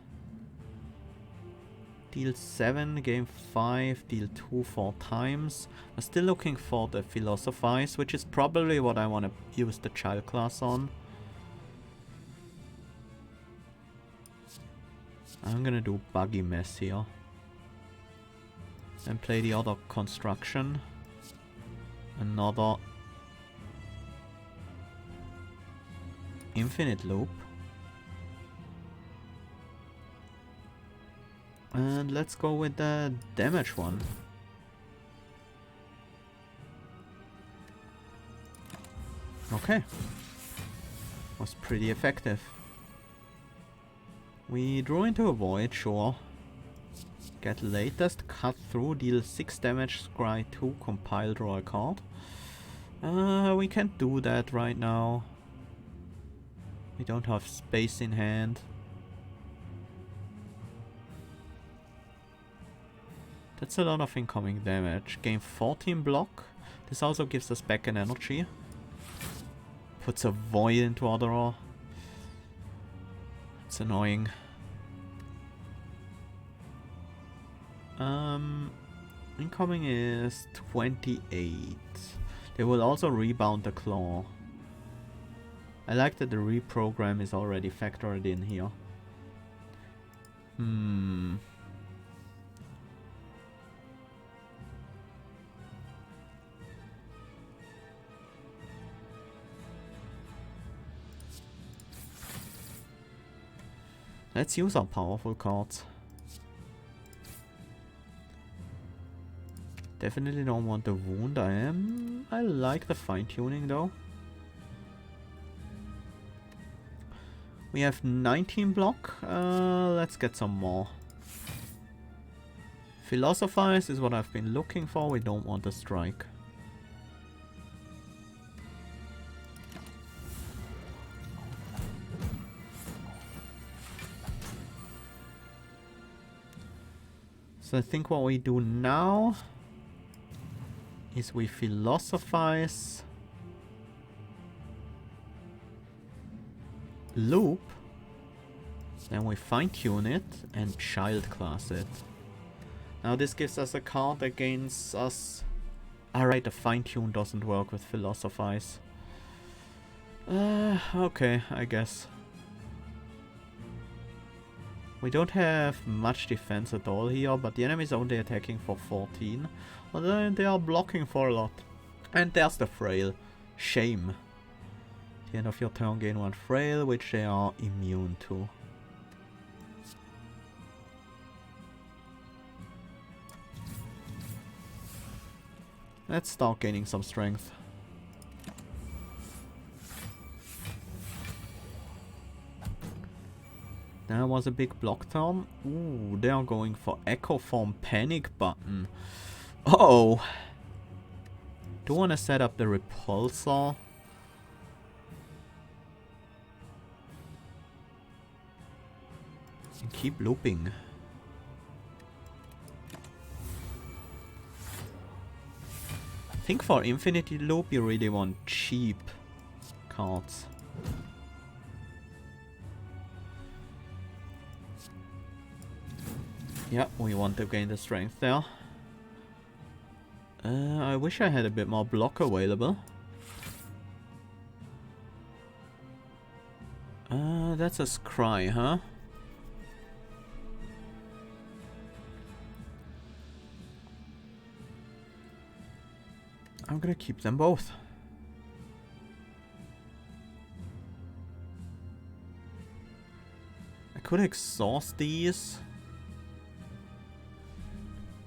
Deal 7, gain 5, deal 2 4 times. I'm still looking for the Philosophize, which is probably what I want to use the child class on. I'm gonna do buggy mess here. And play the other construction. Another infinite loop. And let's go with the damage one. Okay. Was pretty effective. We drew into a void, sure. Get latest, cut through, deal 6 damage, scry 2, compile, draw a card. We can't do that right now. We don't have space in hand. That's a lot of incoming damage. Gain 14 block. This also gives us back an energy. Puts a void into our draw. It's annoying. Incoming is 28. They will also rebound the claw. I like that the reprogram is already factored in here. Let's use our powerful cards. Definitely don't want the wound. I like the fine tuning though. We have 19 block. Let's get some more. Philosophize is what I've been looking for. We don't want a strike. So I think what we do now is we philosophize, loop, then we fine tune it and child class it. Now this gives us a card that gains us... Alright, the fine tune doesn't work with philosophize. Okay, I guess. We don't have much defense at all here, but the enemy is only attacking for 14. Although they are blocking for a lot. And there's the frail. Shame. At the end of your turn, gain 1 frail, which they are immune to. Let's start gaining some strength. That was a big block turn. Ooh, they are going for Echo Form Panic Button. Uh-oh. Do want to set up the repulsor. And keep looping. I think for Infinity Loop you really want cheap cards. Yeah, we want to gain the strength there. I wish I had a bit more block available. That's a scry, huh? I'm gonna keep them both. I could exhaust these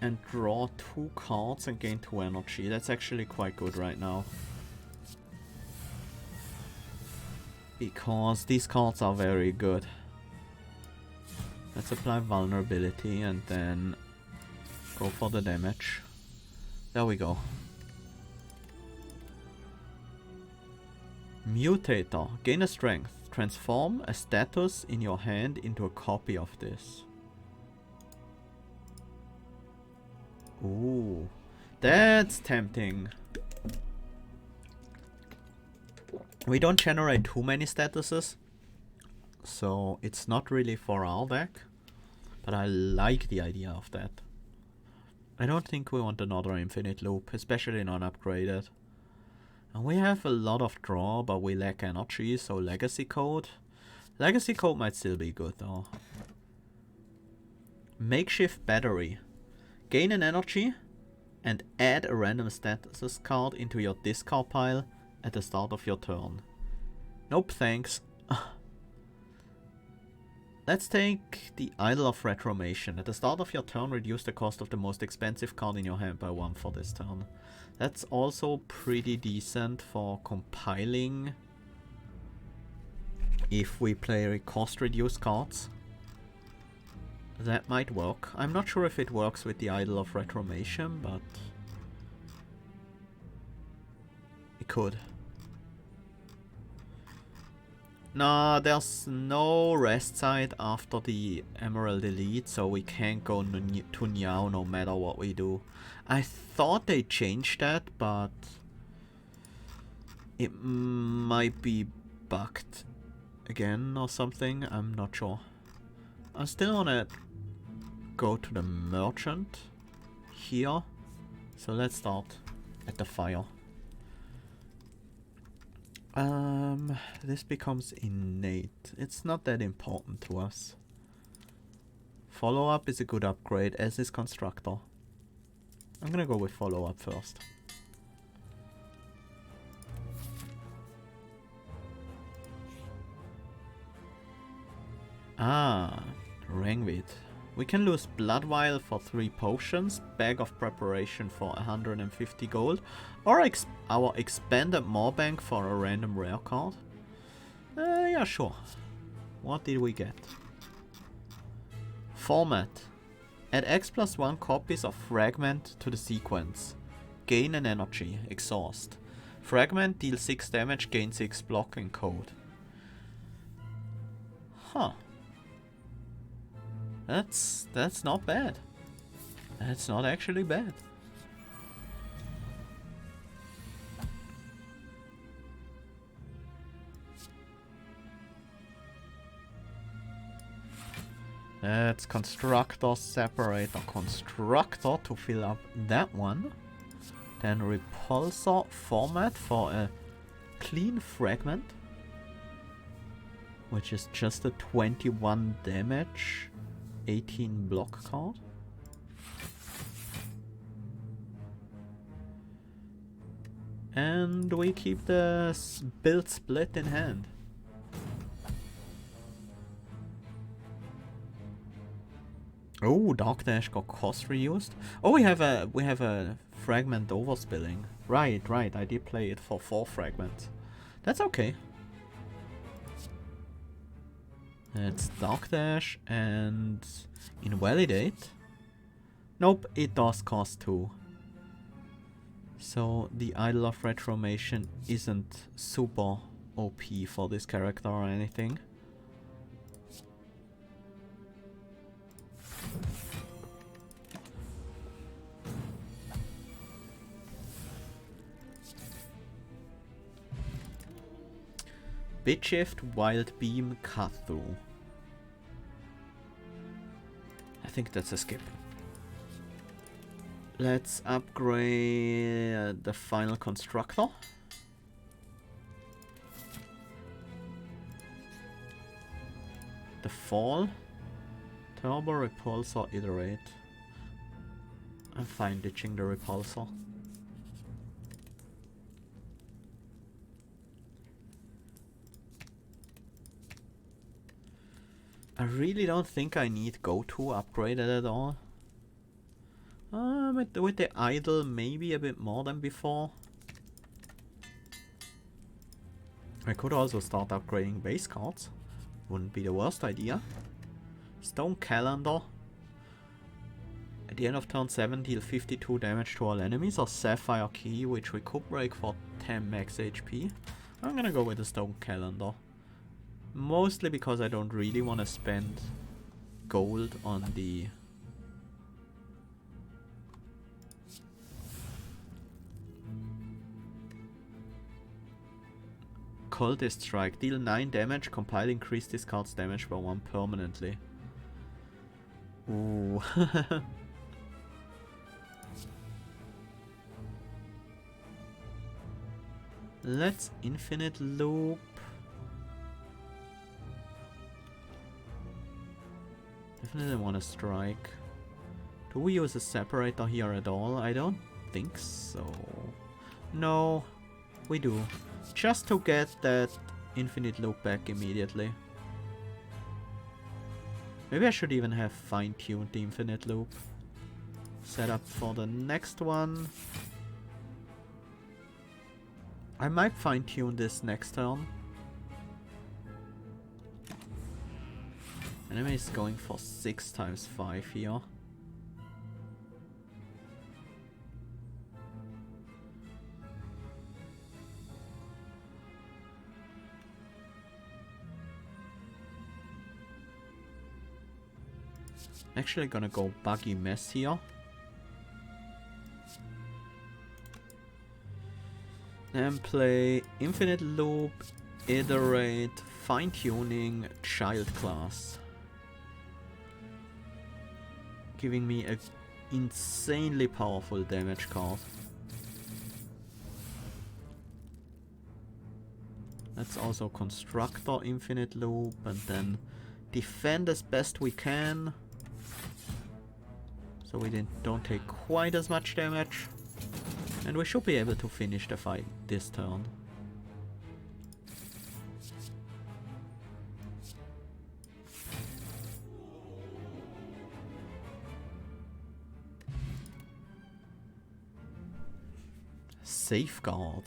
and draw 2 cards and gain 2 energy. That's actually quite good right now. Because these cards are very good. Let's apply vulnerability and then go for the damage. There we go. Mutator. Gain a strength. Transform a status in your hand into a copy of this. Ooh, that's tempting. We don't generate too many statuses, so it's not really for our deck, but I like the idea of that. I don't think we want another infinite loop, especially not upgraded. And we have a lot of draw, but we lack energy, so Legacy Code. Legacy Code might still be good though. Makeshift Battery. Gain an energy and add a random status card into your discard pile at the start of your turn. Nope, thanks. Let's take the Idol of Retromation. At the start of your turn, reduce the cost of the most expensive card in your hand by 1 for this turn. That's also pretty decent for compiling if we play cost reduced cards. That might work. I'm not sure if it works with the Idol of Retromation, but it could. Nah, there's no rest side after the Emerald Elite, so we can't go to Niao no matter what we do. I thought they changed that, but it might be bugged again or something. I'm not sure. I still wanna go to the merchant here, so let's start at the fire. This becomes innate. It's not that important to us. Follow-up is a good upgrade, as is Constructor. I'm gonna go with follow-up first. Ah, Rangvid. We can lose Blood Vial for 3 potions, Bag of Preparation for 150 gold, or our Expanded Morebank for a random rare card. Yeah, sure. What did we get? Format. Add X+1 copies of Fragment to the sequence. Gain an energy. Exhaust. Fragment, deal 6 damage, gain 6 block and code. Huh. That's not bad. That's not actually bad. Let's Constructor, Separator, Constructor to fill up that one. Then Repulsor, Format for a clean Fragment, which is just a 21 damage, 18 block card. And we keep the build split in hand. Oh, Dark Dash got cost reused. Oh, we have a fragment overspilling. Right, I did play it for 4 fragments. That's okay. It's Dark Dash and Invalidate. Nope, it does cost 2. So the Idol of Retromation isn't super OP for this character or anything. Bit Shift, Wild Beam, Cut Through. I think that's a skip. Let's upgrade the final constructor. The Fall. Turbo, Repulsor, Iterate. I'm fine ditching the Repulsor. I really don't think I need Go-To upgraded at all. With the Idol, maybe a bit more than before. I could also start upgrading base cards. Wouldn't be the worst idea. Stone Calendar. At the end of turn 7, deal 52 damage to all enemies, or Sapphire Key, which we could break for 10 max HP. I'm gonna go with the Stone Calendar. Mostly because I don't really want to spend gold on the Cultist Strike. Deal 9 damage, compile increase this card's damage by 1 permanently. Ooh. Let's Infinite Loop. Definitely want to strike. Do we use a separator here at all? I don't think so. No, we do. Just to get that Infinite Loop back immediately. Maybe I should even have fine-tuned the Infinite Loop. Set up for the next one. I might fine-tune this next turn. Enemy is going for 6 times 5 here. Actually gonna go Buggy Mess here. And play Infinite Loop, Iterate, Fine-Tuning, Child Class. Giving me an insanely powerful damage card. Let's also Constructor Infinite Loop and then defend as best we can. So we don't take quite as much damage. And we should be able to finish the fight this turn. Safeguard.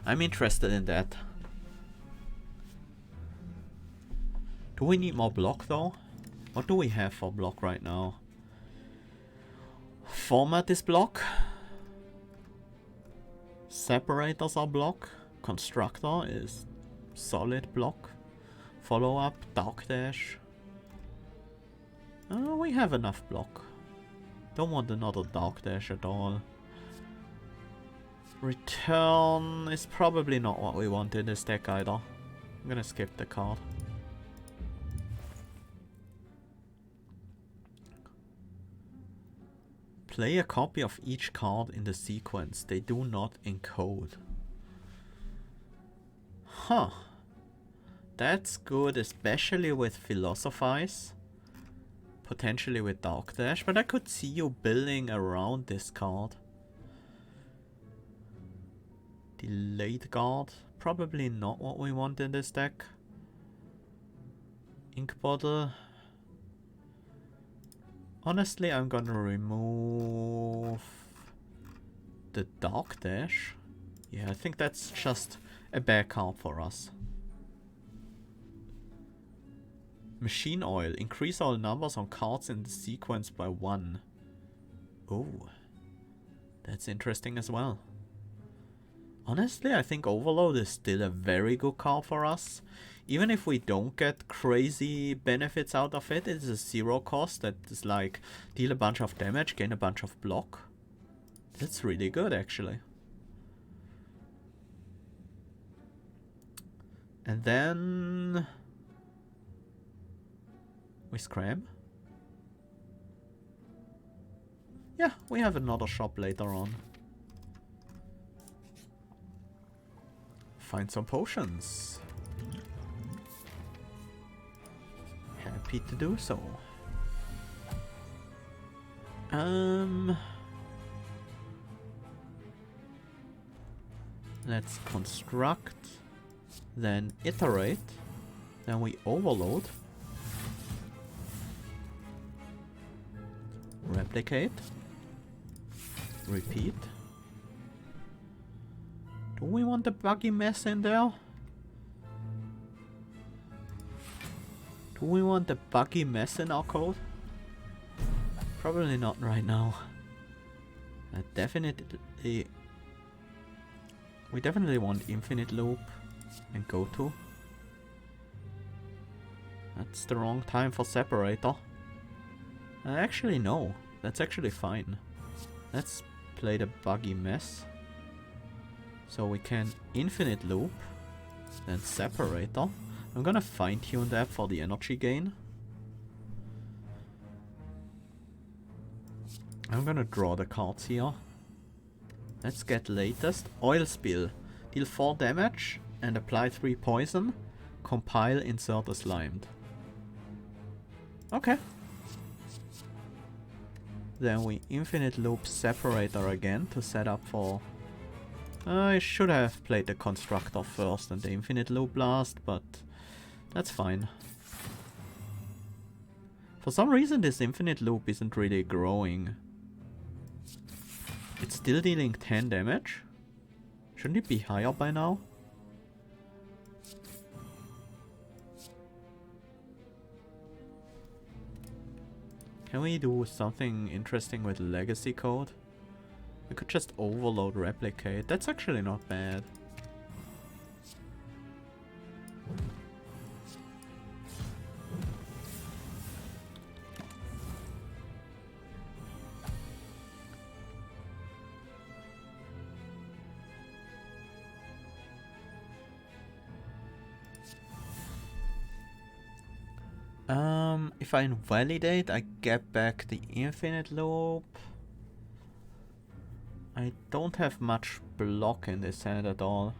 I'm interested in that. Do we need more block though? What do we have for block right now? Format is block. Separators are block. Constructor is solid block. Follow up, Dark Dash. We have enough block. Don't want another Dark Dash at all. Return is probably not what we want in this deck either. I'm gonna skip the card. Play a copy of each card in the sequence. They do not encode. Huh. That's good, especially with Philosophize. Potentially with Dark Dash, but I could see you building around this card. Delayed guard. Probably not what we want in this deck. Ink bottle. Honestly, I'm gonna remove the Dark Dash. Yeah, I think that's just a bad card for us. Machine Oil. Increase all numbers on cards in the sequence by 1. Oh, that's interesting as well. Honestly, I think Overload is still a very good card for us. Even if we don't get crazy benefits out of it, it's a 0 cost that is like deal a bunch of damage, gain a bunch of block. That's really good actually. And then we scram. Yeah, we have another shop later on. Find some potions. Happy to do so. Let's construct, then iterate, then we overload, replicate, repeat. Do we want the buggy mess in there? Do we want the buggy mess in our code? Probably not right now. We definitely want infinite loop and go to. That's the wrong time for separator. Actually no, that's actually fine. Let's play the buggy mess. So we can infinite loop, then separator. I'm gonna fine tune that for the energy gain. I'm gonna draw the cards here. Let's get latest. Oil spill. Deal 4 damage and apply 3 poison. Compile, insert a slimed. Okay. Then we infinite loop separator again to set up for... I should have played the constructor first and the infinite loop last, but that's fine. For some reason this infinite loop isn't really growing. It's still dealing 10 damage? Shouldn't it be higher by now? Can we do something interesting with legacy code? We could just overload replicate. That's actually not bad. If I invalidate, I get back the infinite loop. I don't have much block in this hand at all.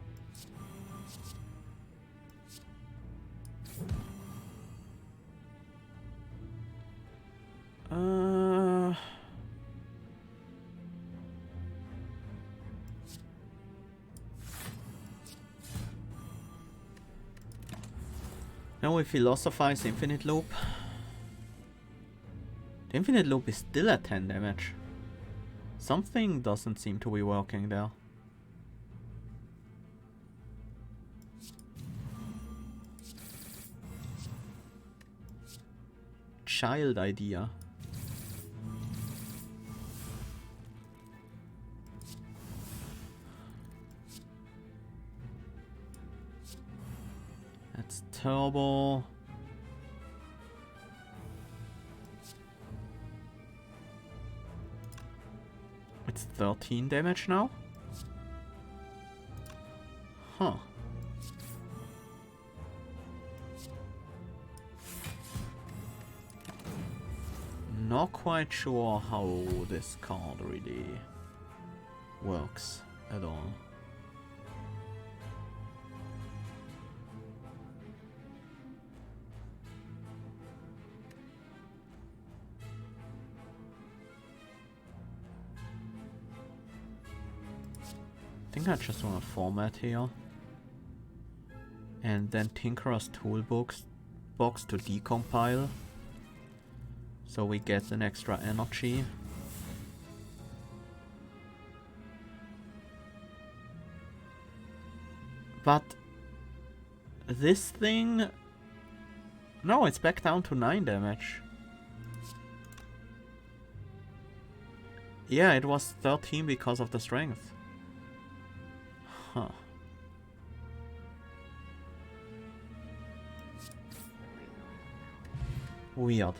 Now we philosophize infinite loop. The infinite loop is still at 10 damage. Something doesn't seem to be working there. Child idea. That's turbo. It's 13 damage now? Huh. Not quite sure how this card really works at all. I think I just want to format here. And then Tinkerer's Toolbox box to decompile. So we get an extra energy. But this thing... No, it's back down to 9 damage. Yeah, it was 13 because of the strength. Huh. Weird.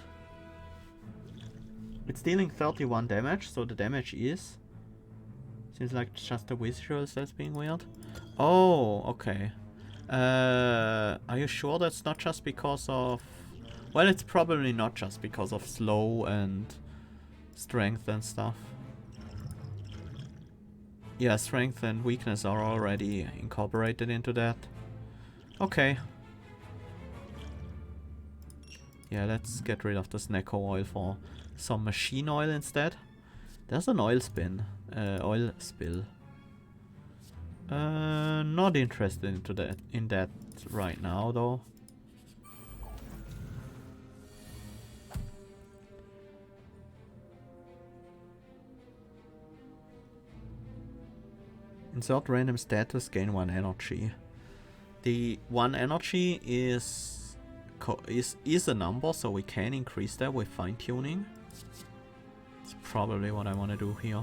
It's dealing 31 damage, so the damage is... Seems like just the visuals that's being weird. Oh, okay. Are you sure that's not just because of... Well, it's probably not just because of slow and strength and stuff. Yeah, strength and weakness are already incorporated into that. Okay. Yeah, let's get rid of the Snecko oil for some machine oil instead. There's an oil spill. Not interested in that right now though. Insert random status, gain 1 energy. The 1 energy is a number, so we can increase that with fine tuning. It's probably what I want to do here.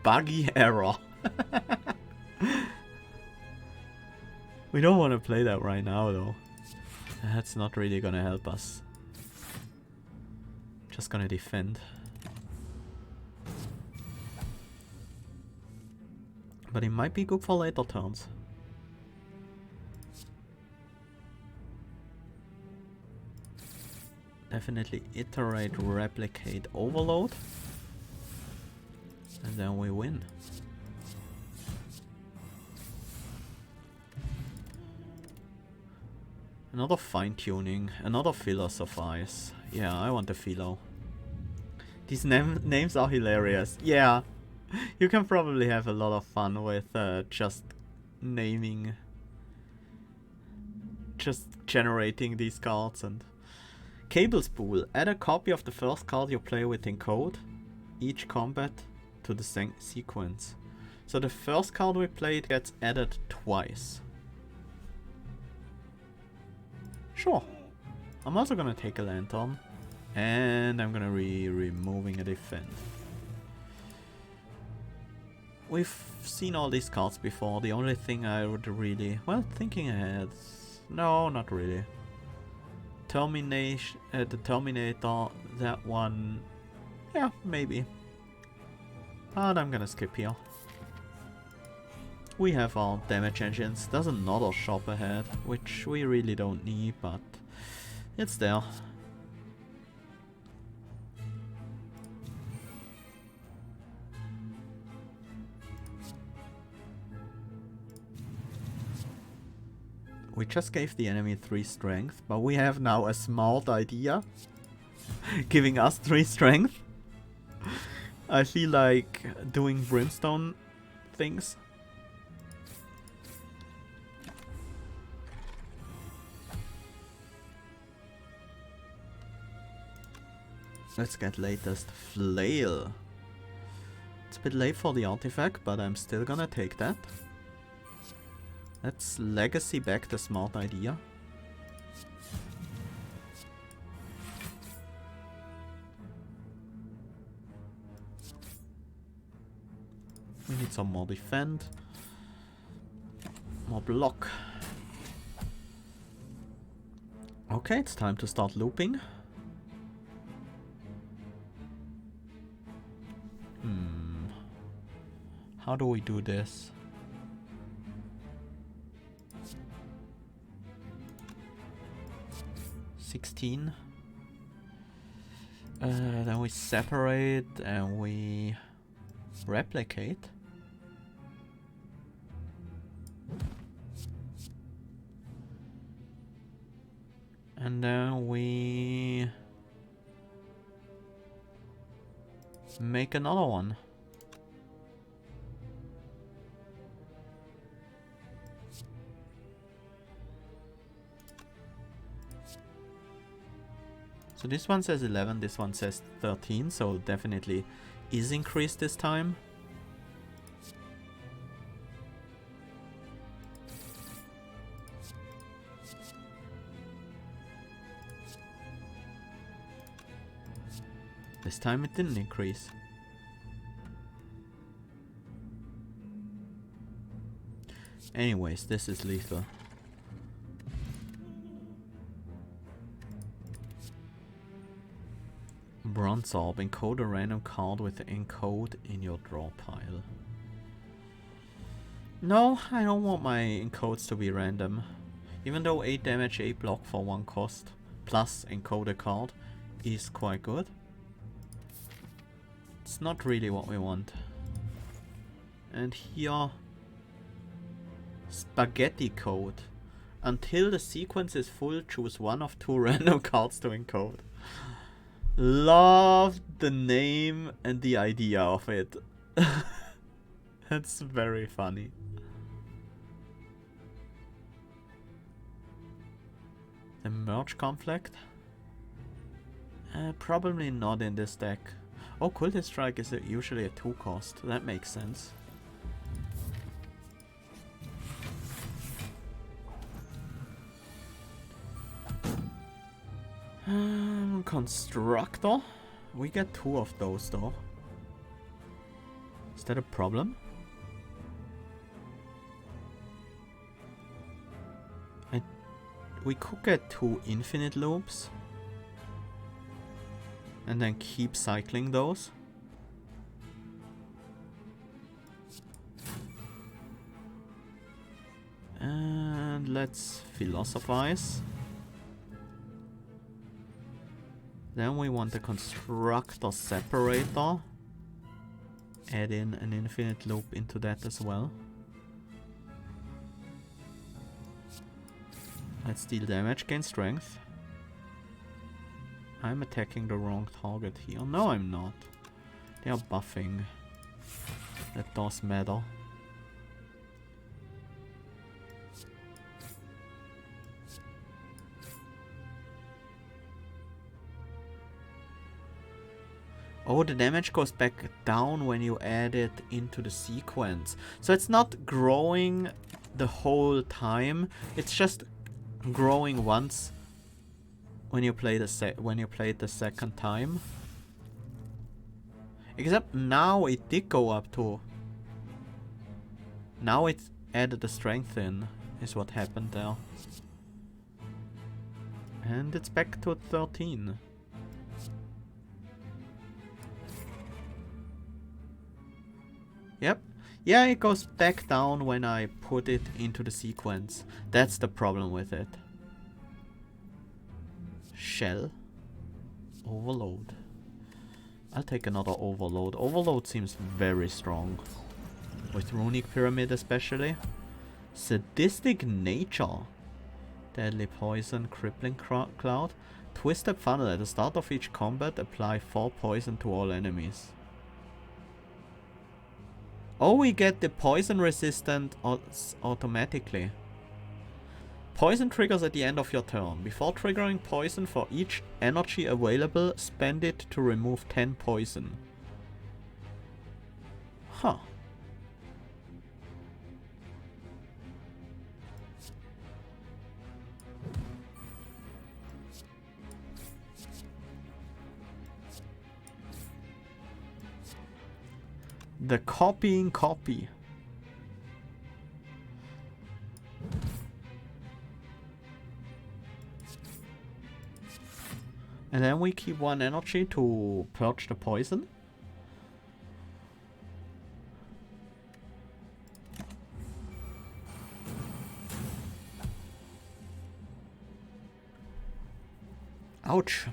Buggy error. We don't want to play that right now though. That's not really gonna help us. Just gonna defend. But it might be good for later turns. Definitely iterate, replicate, overload. And then we win. Another fine-tuning, another philosophize. Yeah, I want the philo. These names are hilarious. Yeah, you can probably have a lot of fun with just naming, just generating these cards. And Cable Spool. Add a copy of the first card you play with in code each combat to the sequence. So the first card we played gets added twice. Sure. I'm also gonna take a lantern. And I'm gonna removing a defend. We've seen all these cards before. The only thing I would really... Well, thinking ahead... No, not really. Termination... the Terminator, that one... Yeah, maybe. But I'm gonna skip here. We have our damage engines. There's another shop ahead, which we really don't need, but it's there. We just gave the enemy 3 strength, but we have now a smart idea giving us 3 strength. I feel like doing brimstone things. Let's get latest flail. It's a bit late for the artifact, but I'm still gonna take that. Let's legacy back the smart idea. We need some more defend. More block. Okay, it's time to start looping. How do we do this? Then we separate and we replicate. And then we make another one. So this one says 11, this one says 13, so definitely is increased this time. This time it didn't increase. Anyways, this is lethal. Bronze Orb. Encode a random card with the encode in your draw pile. No, I don't want my encodes to be random. Even though 8 damage, 8 block for 1 cost, plus encode a card, is quite good. It's not really what we want. And here, Spaghetti Code. Until the sequence is full, choose one of 2 random cards to encode. Love the name and the idea of it. That's very funny. The merge conflict? Probably not in this deck. Oh, Cultist Strike is usually a 2 cost. That makes sense. Constructor? We get 2 of those though. Is that a problem? We could get 2 infinite loops. And then keep cycling those. And let's philosophize. Then we want the constructor separator. Add in an infinite loop into that as well. Let's deal damage, gain strength. I'm attacking the wrong target here. No, I'm not. They are buffing. That does matter. Oh, the damage goes back down when you add it into the sequence. So it's not growing the whole time. It's just growing once when you play the second time. Except now it did go up to. Now it added the strength in, is what happened there. And it's back to 13. Yep. Yeah, it goes back down when I put it into the sequence. That's the problem with it. Shell. Overload. I'll take another overload. Overload seems very strong. With Runic Pyramid especially. Sadistic Nature. Deadly Poison. Crippling Cloud. Twisted Funnel. At the start of each combat, apply 4 poison to all enemies. Oh, we get the poison resistant automatically. Poison triggers at the end of your turn. Before triggering poison, for each energy available, spend it to remove 10 poison. Huh. The copying copy. And then we keep 1 energy to purge the poison. Ouch.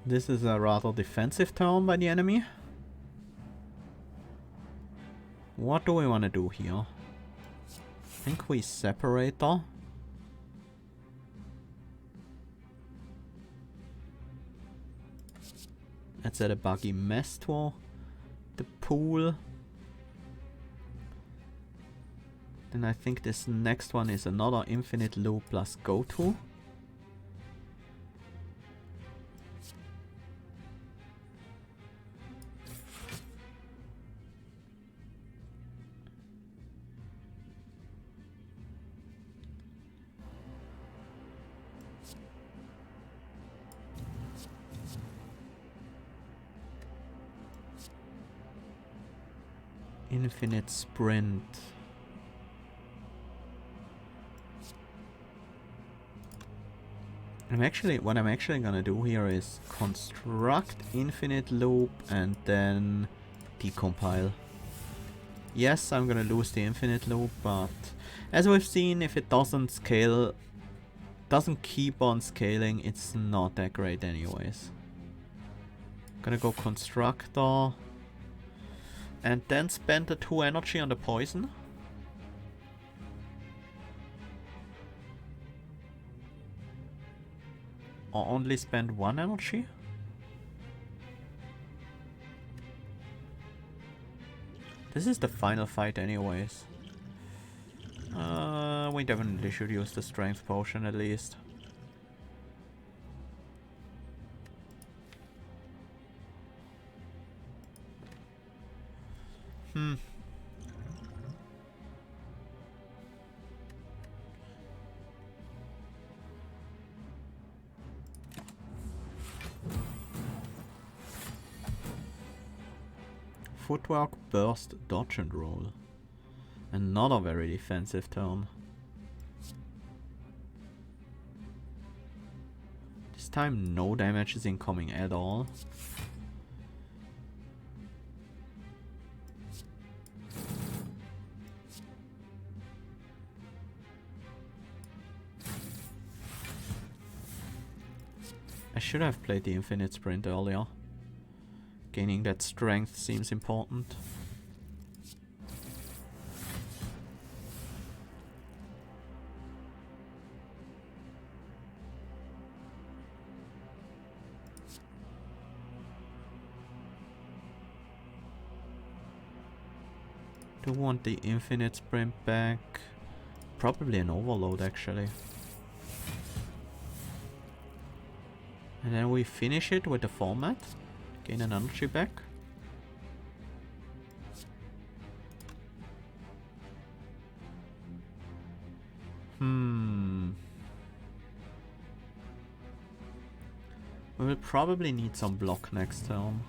This is a rather defensive turn by the enemy. What do we want to do here? I think we separate her. Let's add a buggy mess to the pool. Then I think this next one is another infinite loop plus go to. Infinite sprint. What I'm actually gonna do here is construct infinite loop and then decompile. Yes, I'm gonna lose the infinite loop, but as we've seen, if it doesn't scale, doesn't keep on scaling, it's not that great anyways. Gonna go constructor and then spend the 2 energy on the poison. Or only spend 1 energy? This is the final fight anyways. We definitely should use the strength potion at least. Footwork, burst, dodge and roll. Another very defensive turn. This time no damage is incoming at all. I should have played the infinite sprint earlier. Gaining that strength seems important. Do want the infinite sprint back. Probably an overload actually. And then we finish it with the format. Gain an energy back. We will probably need some block next turn.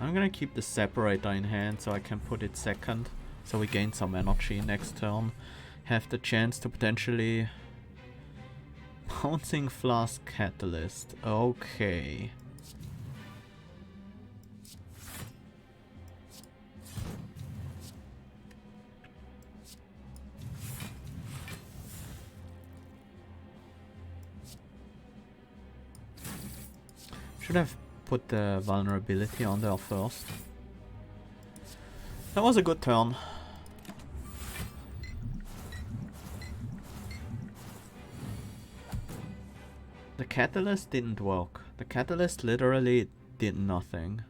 I'm gonna keep the separator in hand so I can put it second. So we gain some energy next turn. Have the chance to potentially... Bouncing Flask Catalyst. Okay. Should have put the vulnerability on there first. That was a good turn. The catalyst didn't work. The catalyst literally did nothing.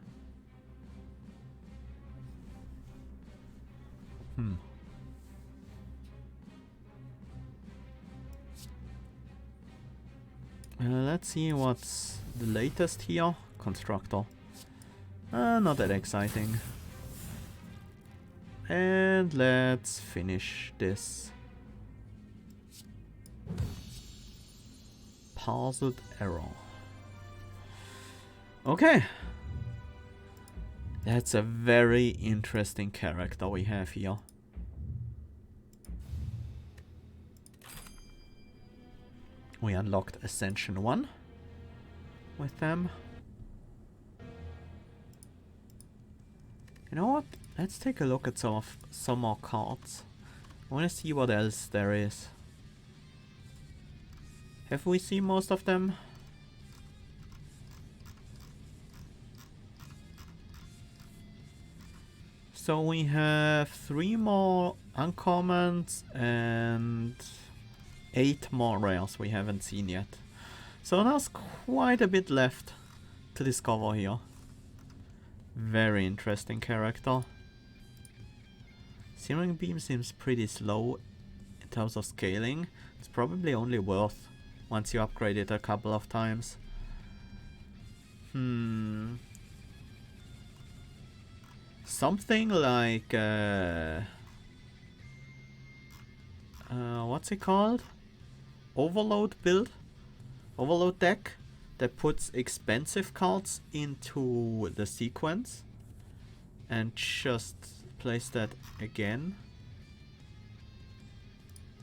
Let's see what's the latest here. Constructor. Not that exciting. And let's finish this. Parcelled error. Okay. That's a very interesting character we have here. We unlocked Ascension 1 with them. You know what? Let's take a look at some more cards. I want to see what else there is. Have we seen most of them? So we have 3 more uncommons and 8 more rares we haven't seen yet. So there's quite a bit left to discover here. Very interesting character. Searing Beam seems pretty slow in terms of scaling. It's probably only worth once you upgrade it a couple of times. Something like what's it called? Overload build? Overload deck that puts expensive cards into the sequence and just place that again.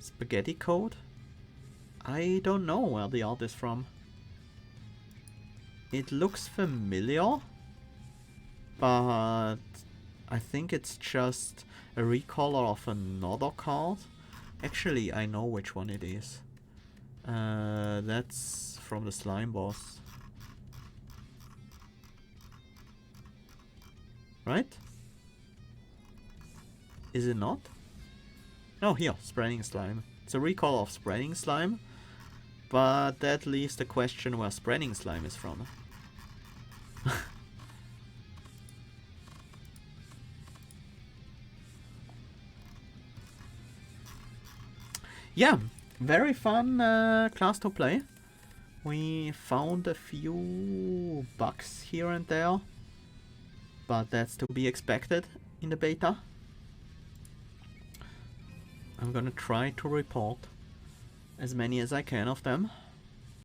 Spaghetti code? I don't know where the art is from. It looks familiar, but I think it's just a recolor of another card. Actually, I know which one it is. That's from the slime boss. Right? Is it not? No, here, spreading slime. It's a recolor of spreading slime, but that leaves the question where spreading slime is from. Yeah, very fun class to play. We found a few bugs here and there, but that's to be expected in the beta. I'm gonna try to report as many as I can of them.